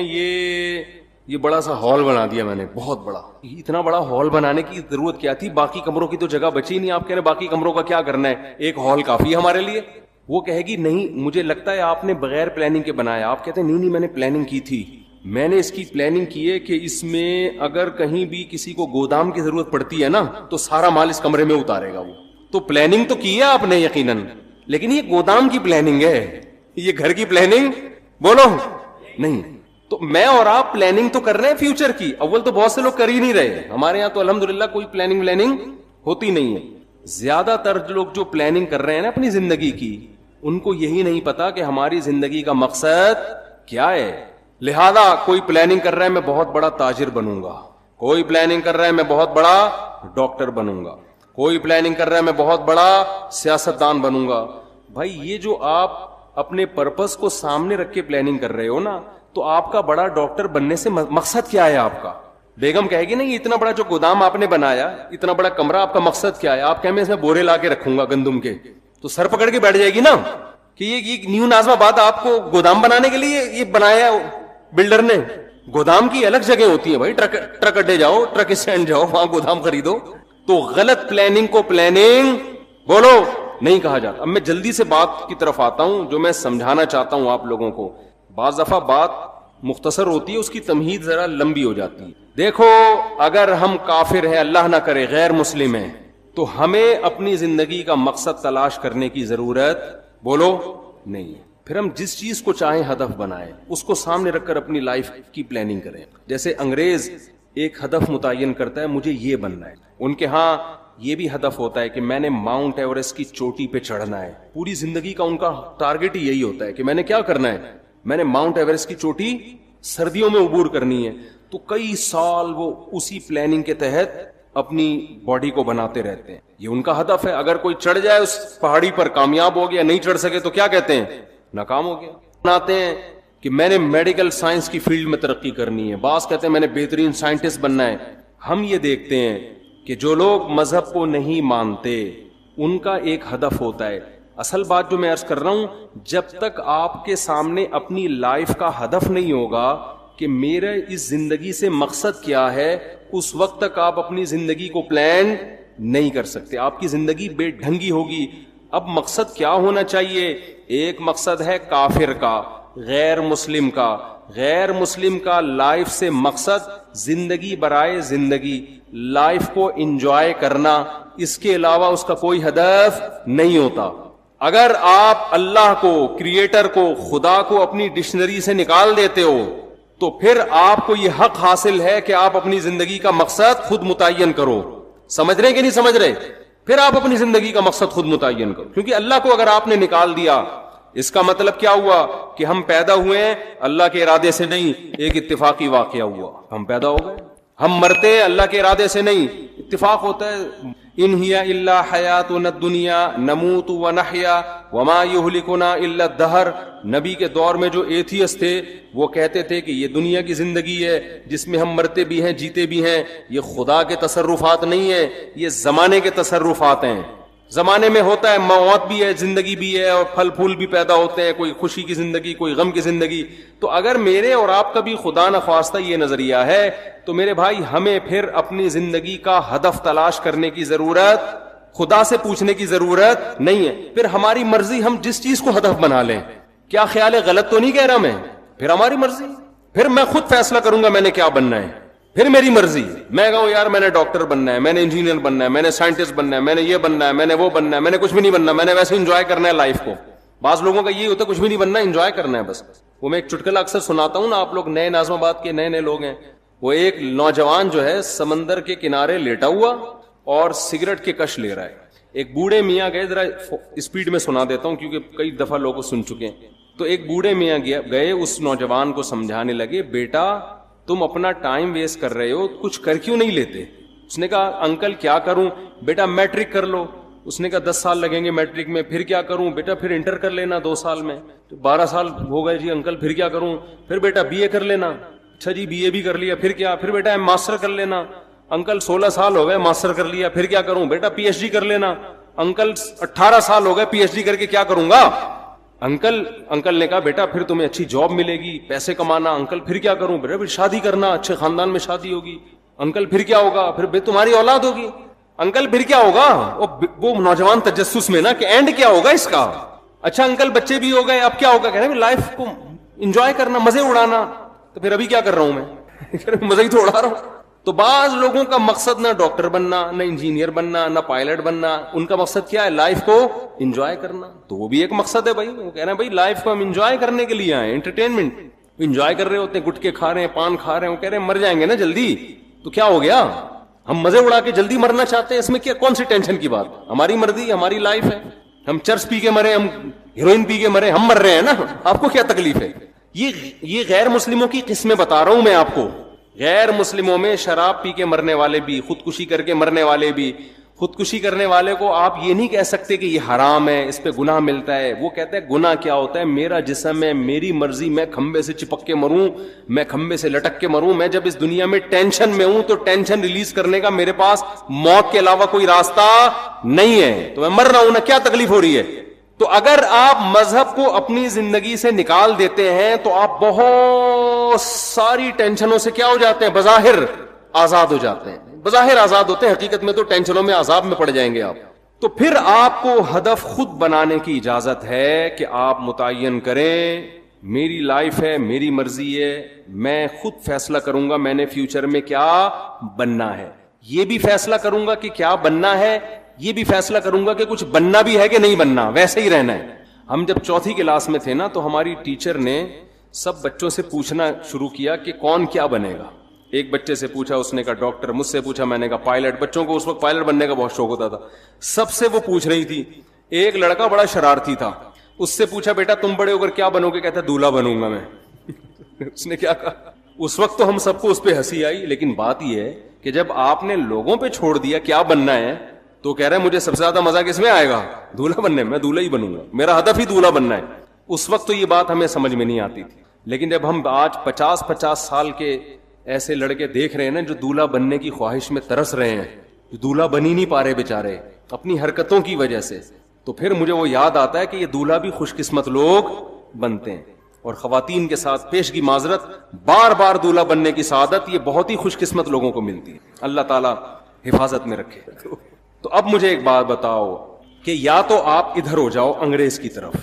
S1: یہ بڑا سا ہال بنا دیا میں نے, بہت بڑا. اتنا بڑا ہال بنانے کی ضرورت کیا تھی, باقی کمروں کی تو جگہ بچی نہیں. آپ کہہ رہے باقی کمروں کا کیا کرنا ہے, ایک ہال کافی ہے ہمارے لیے. وہ کہے گی نہیں مجھے لگتا ہے آپ نے بغیر پلاننگ کے بنایا. آپ کہتے ہیں نہیں میں نے پلاننگ کی تھی, میں نے اس کی پلاننگ کی ہے کہ اس میں اگر کہیں بھی کسی کو گودام کی ضرورت پڑتی ہے نا تو سارا مال اس کمرے میں اتارے گا وہ. تو پلاننگ تو کی ہے آپ نے یقیناً, لیکن یہ گودام کی پلاننگ ہے, یہ گھر کی پلاننگ بولو نہیں. تو میں اور آپ پلاننگ تو کر رہے ہیں فیوچر کی. اول تو بہت سے لوگ کر ہی نہیں رہے. ہمارے یہاں تو الحمدللہ کوئی پلاننگ ہوتی نہیں ہے. زیادہ تر لوگ جو پلاننگ کر رہے ہیں نا اپنی زندگی کی, ان کو یہی نہیں پتا کہ ہماری زندگی کا مقصد کیا ہے. لہذا کوئی پلاننگ کر رہا ہے میں بہت بڑا تاجر بنوں گا, کوئی پلاننگ کر رہا ہے میں بہت بڑا ڈاکٹر بنوں گا, کوئی پلاننگ کر رہا ہے میں بہت بڑا سیاستدان بنوں گا. بھائی یہ جو آپ اپنے پرپس کو سامنے رکھ کے پلاننگ کر رہے ہو نا, تو آپ کا بڑا ڈاکٹر بننے سے مقصد کیا ہے آپ کا؟ بیگم کہے گی نہیں اتنا بڑا جو گودام آپ نے بنایا, اتنا بڑا کمرہ, آپ کا مقصد کیا ہے؟ آپ کہیں میں اس میں بورے لا کے رکھوں گا گندم کے, تو سر پکڑ کے بیٹھ جائے گی نا کہ یہ نیو ناظم آباد آپ کو گودام بنانے کے لیے یہ بنایا بلڈر نے. گودام کی الگ جگہ ہوتی ہے بھائی, ٹرک اڈے جاؤ, ٹرک اسٹینڈ جاؤ, وہاں گودام خریدو. تو غلط پلاننگ کو پلاننگ بولو نہیں کہا جاتا. اب میں جلدی سے بات کی طرف آتا ہوں جو میں سمجھانا چاہتا ہوں آپ لوگوں کو. بعض دفعہ بات مختصر ہوتی ہے, اس کی تمہید ذرا لمبی ہو جاتی ہے. دیکھو اگر ہم کافر ہیں, اللہ نہ کرے غیر مسلم ہیں, تو ہمیں اپنی زندگی کا مقصد تلاش کرنے کی ضرورت بولو نہیں. پھر ہم جس چیز کو چاہیں ہدف بنائیں, اس کو سامنے رکھ کر اپنی لائف کی پلاننگ کریں. جیسے انگریز ایک ہدف متعین کرتا ہے مجھے یہ بننا ہے, ان کے ہاں یہ بھی ہدف ہوتا ہے کہ میں نے ماؤنٹ ایوریسٹ کی چوٹی پہ چڑھنا ہے. پوری زندگی کا ان کا ٹارگٹ ہی یہی ہوتا ہے کہ میں نے کیا کرنا ہے, میں نے ماؤنٹ ایوریسٹ کی چوٹی سردیوں میں عبور کرنی ہے. تو کئی سال وہ اسی پلاننگ کے تحت اپنی باڈی کو بناتے رہتے ہیں. یہ ان کا ہدف ہے. اگر کوئی چڑھ جائے اس پہاڑی پر کامیاب ہو گیا, نہیں چڑھ سکے تو کیا کہتے ہیں, ناکام ہو گیا. بناتے ہیں کہ میں نے میڈیکل سائنس کی فیلڈ میں ترقی کرنی ہے, بعض کہتے ہیں میں نے بہترین سائنٹسٹ بننا ہے. ہم یہ دیکھتے ہیں کہ جو لوگ مذہب کو نہیں مانتے ان کا ایک ہدف ہوتا ہے. اصل بات جو میں عرض کر رہا ہوں, جب تک آپ کے سامنے اپنی لائف کا ہدف نہیں ہوگا کہ میرا اس زندگی سے مقصد کیا ہے, اس وقت تک آپ اپنی زندگی کو پلان نہیں کر سکتے. آپ کی زندگی بے ڈھنگی ہوگی. اب مقصد کیا ہونا چاہیے؟ ایک مقصد ہے کافر کا, غیر مسلم کا. غیر مسلم کا لائف سے مقصد زندگی برائے زندگی, لائف کو انجوائے کرنا, اس کے علاوہ اس کا کوئی ہدف نہیں ہوتا. اگر آپ اللہ کو, کریٹر کو, خدا کو اپنی ڈکشنری سے نکال دیتے ہو تو پھر آپ کو یہ حق حاصل ہے کہ آپ اپنی زندگی کا مقصد خود متعین کرو. سمجھ رہے کہ نہیں سمجھ رہے؟ پھر آپ اپنی زندگی کا مقصد خود متعین کرو, کیونکہ اللہ کو اگر آپ نے نکال دیا, اس کا مطلب کیا ہوا کہ ہم پیدا ہوئے ہیں اللہ کے ارادے سے نہیں, ایک اتفاقی واقعہ ہوا, ہم پیدا ہو گئے. ہم مرتے ہیں اللہ کے ارادے سے نہیں, اتفاق ہوتا ہے. ان ہی الا حیاتنا الدنیا نموت ونحیا وما یہلکنا الا الدہر. نبی کے دور میں جو ایتھیسٹ تھے وہ کہتے تھے کہ یہ دنیا کی زندگی ہے جس میں ہم مرتے بھی ہیں جیتے بھی ہیں, یہ خدا کے تصرفات نہیں ہیں, یہ زمانے کے تصرفات ہیں. زمانے میں ہوتا ہے موت بھی ہے, زندگی بھی ہے, اور پھل پھول بھی پیدا ہوتے ہیں, کوئی خوشی کی زندگی, کوئی غم کی زندگی. تو اگر میرے اور آپ کا بھی خدا نخواستہ یہ نظریہ ہے تو میرے بھائی ہمیں پھر اپنی زندگی کا ہدف تلاش کرنے کی ضرورت, خدا سے پوچھنے کی ضرورت نہیں ہے. پھر ہماری مرضی, ہم جس چیز کو ہدف بنا لیں. کیا خیال ہے, غلط تو نہیں کہہ رہا میں؟ پھر ہماری مرضی, پھر میں خود فیصلہ کروں گا میں نے کیا بننا ہے, پھر میری مرضی. میں کہوں یار میں نے ڈاکٹر بننا ہے, میں نے انجینئر بننا ہے, میں نے سائنٹسٹ بننا ہے, میں نے یہ بننا ہے, میں نے وہ بننا ہے, میں نے کچھ بھی نہیں بننا, میں نے ویسے انجوائے کرنا ہے لائف کو. بعض لوگوں کا یہی ہوتا ہے کچھ بھی نہیں بننا, انجوائے کرنا ہے بس. وہ میں ایک چٹکلا اکثر سناتا ہوں نا, آپ لوگ نئے ناظم آباد کے نئے نئے لوگ ہیں. وہ ایک نوجوان جو ہے سمندر کے کنارے لیٹا ہوا اور سگریٹ کے کش لے رہا ہے. ایک بوڑھے میاں گئے, ذرا اسپیڈ میں سنا دیتا ہوں کیونکہ کئی دفعہ لوگ سن چکے ہیں. تو ایک بوڑھے میاں گئے اس نوجوان کو سمجھانے لگے, بیٹا تم اپنا ٹائم ویسٹ کر رہے ہو, کچھ کر کیوں نہیں لیتے؟ اس نے کہا انکل کیا کروں؟ بیٹا میٹرک کر لو. اس نے کہا 10 سال لگیں گے میٹرک میں. پھر کیا کروں؟ بیٹا پھر انٹر کر لینا 2 سال میں. 12 سال ہو گئے جی انکل, پھر کیا کروں؟ پھر بیٹا بی اے کر لینا. اچھا جی بی اے بھی کر لیا, پھر کیا؟ پھر بیٹا ماسٹر کر لینا. انکل 16 سال ہو گئے ماسٹر کر لیا, پھر کیا کروں؟ بیٹا پی ایچ ڈی کر لینا. انکل 18 سال ہو گئے پی ایچ ڈی کر کے کیا کروں گا؟ انکل نے کہا بیٹا پھر تمہیں اچھی جاب ملے گی, پیسے کمانا. انکل پھر کیا کروں؟ بیٹا پھر شادی کرنا, اچھے خاندان میں شادی ہوگی. انکل پھر کیا ہوگا؟ پھر تمہاری اولاد ہوگی. انکل پھر کیا ہوگا؟ وہ نوجوان تجسس میں نا کہ اینڈ کیا ہوگا اس کا. اچھا انکل بچے بھی ہو گئے, اب کیا ہوگا؟ کہہ رہے ہیں لائف کو انجوائے کرنا, مزے اڑانا. تو پھر ابھی کیا کر رہا ہوں میں؟ مزے ہی تو اڑا رہا ہوں. تو بعض لوگوں کا مقصد نہ ڈاکٹر بننا, نہ انجینئر بننا, نہ پائلٹ بننا. ان کا مقصد کیا ہے؟ لائف کو انجوائے کرنا. تو وہ بھی ایک مقصد ہے بھائی. وہ کہہ رہے ہیں بھائی لائف کو ہم انجوائے کرنے کے لیے آئے, انٹرٹینمنٹ انجوائے کر رہے ہوتے ہیں, گٹکے کھا رہے ہیں, پان کھا رہے ہیں. وہ کہہ رہے ہیں مر جائیں گے نا جلدی, تو کیا ہو گیا؟ ہم مزے اڑا کے جلدی مرنا چاہتے ہیں, اس میں کیا کون سی ٹینشن کی بات؟ ہماری مرضی, ہماری لائف ہے. ہم چرس پی کے مرے, ہم ہیروئن پی کے مرے, ہم مر رہے ہیں نا, آپ کو کیا تکلیف ہے؟ یہ غیر مسلموں کی قسمیں بتا رہا ہوں میں آپ کو. غیر مسلموں میں شراب پی کے مرنے والے بھی, خودکشی کر کے مرنے والے بھی. خودکشی کرنے والے کو آپ یہ نہیں کہہ سکتے کہ یہ حرام ہے, اس پہ گناہ ملتا ہے. وہ کہتا ہے گناہ کیا ہوتا ہے؟ میرا جسم ہے, میری مرضی, میں کھمبے سے چپک کے مروں, میں کھمبے سے لٹک کے مروں. میں جب اس دنیا میں ٹینشن میں ہوں تو ٹینشن ریلیز کرنے کا میرے پاس موت کے علاوہ کوئی راستہ نہیں ہے, تو میں مر رہا ہوں نا, کیا تکلیف ہو رہی ہے؟ تو اگر آپ مذہب کو اپنی زندگی سے نکال دیتے ہیں تو آپ بہت ساری ٹینشنوں سے کیا ہو جاتے ہیں؟ بظاہر آزاد ہو جاتے ہیں. بظاہر آزاد ہوتے ہیں, حقیقت میں تو ٹینشنوں میں عذاب میں پڑ جائیں گے آپ. تو پھر آپ کو ہدف خود بنانے کی اجازت ہے کہ آپ متعین کریں میری لائف ہے, میری مرضی ہے, میں خود فیصلہ کروں گا میں نے فیوچر میں کیا بننا ہے. یہ بھی فیصلہ کروں گا کہ کیا بننا ہے, یہ بھی فیصلہ کروں گا کہ کچھ بننا بھی ہے کہ نہیں بننا, ویسے ہی رہنا ہے. ہم جب 4تھی کلاس میں تھے نا تو ہماری ٹیچر نے سب بچوں سے پوچھنا شروع کیا کہ کون کیا بنے گا. ایک بچے سے پوچھا, اس نے کہا ڈاکٹر. مجھ سے پوچھا, میں نے کہا پائلٹ. بچوں کو اس وقت پائلٹ بننے کا بہت شوق ہوتا تھا, سب سے وہ پوچھ رہی تھی. ایک لڑکا بڑا شرارتی تھا, اس سے پوچھا بیٹا تم بڑے ہو کر کیا بنو گے؟ کہتا دولہا بنوں گا میں. اس نے کیا کہا؟ اس وقت تو ہم سب کو اس پہ ہنسی آئی, لیکن بات یہ ہے کہ جب آپ نے لوگوں پہ چھوڑ دیا کیا بننا ہے تو کہہ رہے ہیں مجھے سب سے زیادہ مزہ کس میں آئے گا؟ دولہا بننے میں. میں دولہا ہی بنوں گا, میرا ہدف ہی دولہا بننا ہے. اس وقت تو یہ بات ہمیں سمجھ میں نہیں آتی تھی, لیکن جب ہم آج 50 سال کے ایسے لڑکے دیکھ رہے ہیں نا جو دولہا بننے کی خواہش میں ترس رہے ہیں, جو دولہا بن ہی نہیں پا رہے بیچارے اپنی حرکتوں کی وجہ سے, تو پھر مجھے وہ یاد آتا ہے کہ یہ دولہا بھی خوش قسمت لوگ بنتے ہیں. اور خواتین کے ساتھ پیش کی معذرت, بار بار دولہا بننے کی سعادت یہ بہت ہی خوش قسمت لوگوں کو ملتی ہے. اللہ تعالیٰ حفاظت میں رکھے. تو اب مجھے ایک بات بتاؤ کہ یا تو آپ ادھر ہو جاؤ انگریز کی طرف,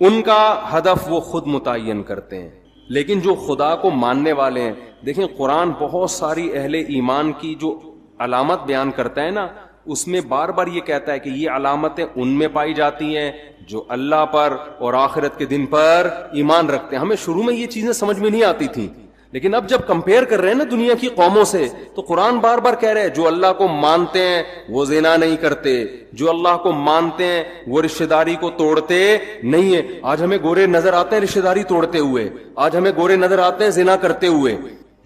S1: ان کا ہدف وہ خود متعین کرتے ہیں. لیکن جو خدا کو ماننے والے ہیں، دیکھیں قرآن بہت ساری اہل ایمان کی جو علامت بیان کرتا ہے نا، اس میں بار بار یہ کہتا ہے کہ یہ علامتیں ان میں پائی جاتی ہیں جو اللہ پر اور آخرت کے دن پر ایمان رکھتے ہیں. ہمیں شروع میں یہ چیزیں سمجھ میں نہیں آتی تھیں، لیکن اب جب کمپیئر کر رہے ہیں نا دنیا کی قوموں سے، تو قرآن بار بار کہہ رہے ہیں جو اللہ کو مانتے ہیں وہ زنا نہیں کرتے، جو اللہ کو مانتے ہیں وہ رشتہ داری کو توڑتے نہیں ہیں. آج ہمیں گورے نظر آتے ہیں رشتہ داری توڑتے ہوئے، آج ہمیں گورے نظر آتے ہیں زنا کرتے ہوئے.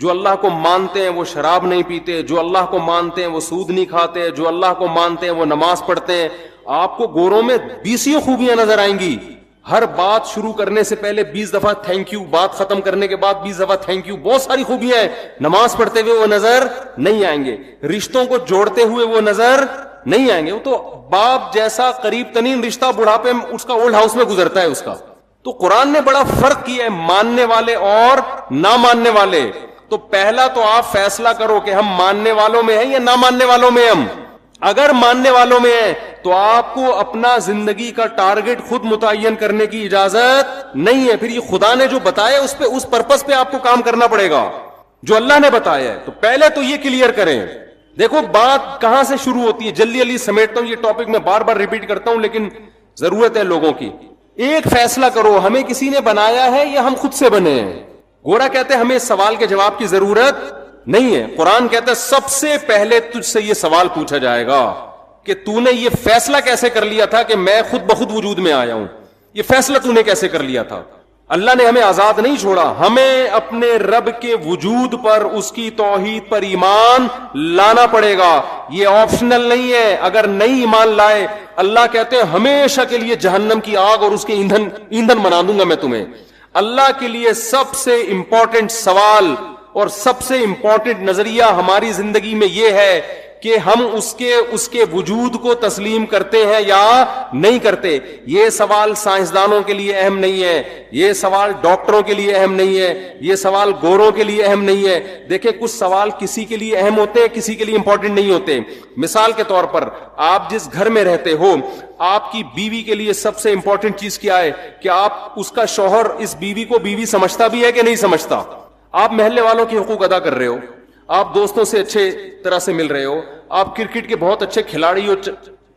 S1: جو اللہ کو مانتے ہیں وہ شراب نہیں پیتے، جو اللہ کو مانتے ہیں وہ سود نہیں کھاتے، جو اللہ کو مانتے ہیں وہ نماز پڑھتے ہیں. آپ کو گوروں میں 20 خوبیاں نظر آئیں گی. ہر بات شروع کرنے سے پہلے 20 دفعہ تھینک یو، بات ختم کرنے کے بعد 20 دفعہ تھینک یو. بہت ساری خوبیاں ہیں. نماز پڑھتے ہوئے وہ نظر نہیں آئیں گے، رشتوں کو جوڑتے ہوئے وہ نظر نہیں آئیں گے. وہ تو باپ جیسا قریب ترین رشتہ بڑھاپے میں اس کا اولڈ ہاؤس میں گزرتا ہے اس کا. تو قرآن نے بڑا فرق کیا ہے ماننے والے اور نہ ماننے والے. تو پہلا تو آپ فیصلہ کرو کہ ہم ماننے والوں میں ہیں یا نہ ماننے والوں میں. ہم اگر ماننے والوں میں ہیں تو آپ کو اپنا زندگی کا ٹارگٹ خود متعین کرنے کی اجازت نہیں ہے. پھر یہ خدا نے جو بتایا اس پہ، اس پرپس پہ آپ کو کام کرنا پڑے گا جو اللہ نے بتایا ہے. تو پہلے تو یہ کلیئر کریں. دیکھو بات کہاں سے شروع ہوتی ہے، جلدی جلدی سمیٹتا ہوں. یہ ٹاپک میں بار بار ریپیٹ کرتا ہوں لیکن ضرورت ہے لوگوں کی. ایک فیصلہ کرو، ہمیں کسی نے بنایا ہے یا ہم خود سے بنے ہیں. گورا کہتے ہیں ہمیں اس سوال کے جواب کی ضرورت نہیں ہے. قرآن کہتا ہے سب سے پہلے تجھ سے یہ سوال پوچھا جائے گا کہ تو نے یہ فیصلہ کیسے کر لیا تھا کہ میں خود بخود وجود میں آیا ہوں. یہ فیصلہ تو نے کیسے کر لیا تھا؟ اللہ نے ہمیں آزاد نہیں چھوڑا. ہمیں اپنے رب کے وجود پر، اس کی توحید پر ایمان لانا پڑے گا. یہ آپشنل نہیں ہے. اگر نہیں ایمان لائے، اللہ کہتے ہیں ہمیشہ کے لیے جہنم کی آگ اور اس کے ایندھن بنا دوں گا میں تمہیں. اللہ کے لیے سب سے امپورٹنٹ سوال اور سب سے امپورٹنٹ نظریہ ہماری زندگی میں یہ ہے کہ ہم اس کے وجود کو تسلیم کرتے ہیں یا نہیں کرتے. یہ سوال سائنسدانوں کے لیے اہم نہیں ہے، یہ سوال ڈاکٹروں کے لیے اہم نہیں ہے، یہ سوال گوروں کے لیے اہم نہیں ہے. دیکھیں کچھ سوال کسی کے لیے اہم ہوتے ہیں، کسی کے لیے امپورٹنٹ نہیں ہوتے. مثال کے طور پر آپ جس گھر میں رہتے ہو، آپ کی بیوی کے لیے سب سے امپورٹنٹ چیز کیا ہے کہ آپ اس کا شوہر اس بیوی کو بیوی سمجھتا بھی ہے کہ نہیں سمجھتا. آپ محلے والوں کے حقوق ادا کر رہے ہو، آپ دوستوں سے اچھے طرح سے مل رہے ہو، آپ کرکٹ کے بہت اچھے کھلاڑی ہو،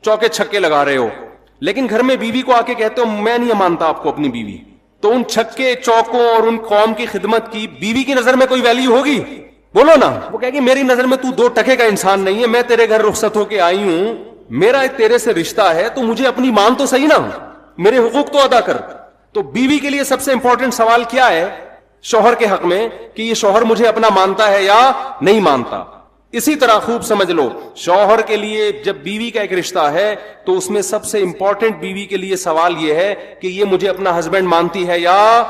S1: چوکے چھکے لگا رہے ہو، لیکن گھر میں بیوی کو آ کے کہتے ہو میں نہیں مانتا آپ کو اپنی بیوی. تو ان چھکے چوکوں اور ان قوم کی خدمت کی بیوی کی نظر میں کوئی ویلیو ہوگی؟ بولو نا. وہ کہے گی میری نظر میں تو 2 ٹکے کا انسان نہیں ہے، میں تیرے گھر رخصت ہو کے آئی ہوں، میرا تیرے سے رشتہ ہے، تو مجھے اپنی مان تو صحیح نا، میرے حقوق تو ادا کر. تو بیوی کے لیے سب سے امپورٹنٹ سوال کیا ہے شوہر کے حق میں کہ یہ شوہر مجھے اپنا مانتا ہے یا نہیں مانتا. اسی طرح خوب سمجھ لو شوہر کے لیے جب بیوی کا ایک رشتہ ہے تو اس میں سب سے امپورٹنٹ بیوی کے لیے سوال یہ ہے کہ یہ مجھے اپنا ہسبینڈ مانتی ہے یا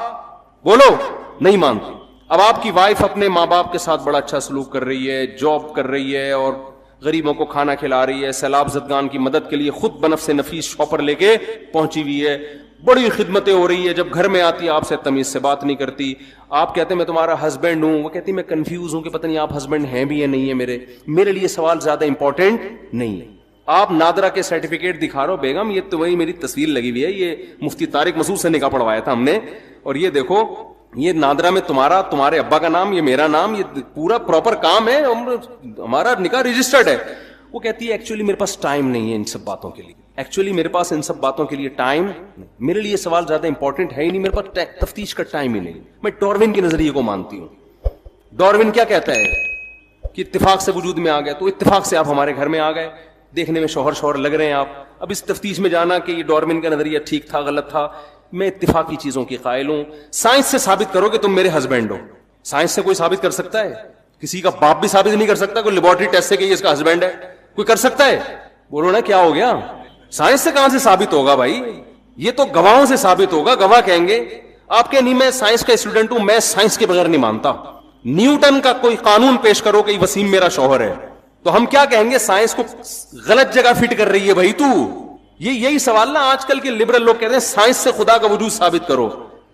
S1: بولو نہیں مانتی. اب آپ کی وائف اپنے ماں باپ کے ساتھ بڑا اچھا سلوک کر رہی ہے، جاب کر رہی ہے اور غریبوں کو کھانا کھلا رہی ہے، سیلاب زدگان کی مدد کے لیے خود بنفس نفیس شاپر لے کے پہنچی ہوئی ہے، بڑی خدمتیں ہو رہی ہے. جب گھر میں آتی ہے آپ سے تمیز سے بات نہیں کرتی. آپ کہتے ہیں میں تمہارا ہسبینڈ ہوں، وہ کہتی میں کنفیوز ہوں کہ پتہ نہیں آپ ہسبینڈ ہیں بھی یا نہیں ہے. میرے لیے سوال زیادہ امپورٹنٹ نہیں ہے. آپ نادرا کے سرٹیفکیٹ دکھا رہے ہو، بیگم یہ تو وہی میری تصویر لگی ہوئی ہے، یہ مفتی طارق مسعود سے نکاح پڑھوایا تھا ہم نے، اور یہ دیکھو یہ نادرا میں تمہارے ابا کا نام، یہ میرا نام، یہ پورا پراپر کام ہے، ہمارا نکاح رجسٹرڈ ہے. وہ کہتی ہے ایکچولی میرے پاس ٹائم نہیں ہے ان سب باتوں کے لیے، ایکچولی میرے پاس ان سب باتوں کے لیے ٹائم نہیں، میرے لیے سوال زیادہ امپورٹنٹ ہے ہی نہیں، میرے پاس تفتیش کا ٹائم ہی نہیں. میں ڈاروین کے نظریے کو مانتی ہوں. ڈاروین کیا کہتا ہے کہ اتفاق سے وجود میں آ گیا، تو اتفاق سے آپ ہمارے گھر میں آ گئے، دیکھنے میں شوہر لگ رہے ہیں آپ. اب اس تفتیش میں جانا کہ یہ ڈاروین کا نظریہ ٹھیک تھا غلط تھا، میں اتفاقی چیزوں کی قائل ہوں. سائنس سے ثابت کرو کہ تم میرے ہسبینڈ ہو. سائنس سے کوئی ثابت کر سکتا ہے؟ کسی کا باپ بھی ثابت نہیں کر سکتا. کوئی لیبورٹری ٹیسٹ سے کہ یہ اس کا ہسبینڈ ہے کوئی کر سکتا ہے؟ بولو نا کیا ہو گیا؟ سائنس سے کہاں سے ثابت ہوگا بھائی؟ یہ تو گواہوں سے ثابت ہوگا. گواہ کہیں گے آپ کے نہیں میں سائنس کا اسٹوڈنٹ ہوں، میں سائنس کے بغیر نہیں مانتا. نیوٹن کا کوئی قانون پیش کرو کہ وسیم میرا شوہر ہے، تو ہم کیا کہیں گے؟ سائنس کو غلط جگہ فٹ کر رہی ہے بھائی تو. یہی سوال نا آج کل کے لبرل لوگ کہتے ہیں سائنس سے خدا کا وجود ثابت کرو.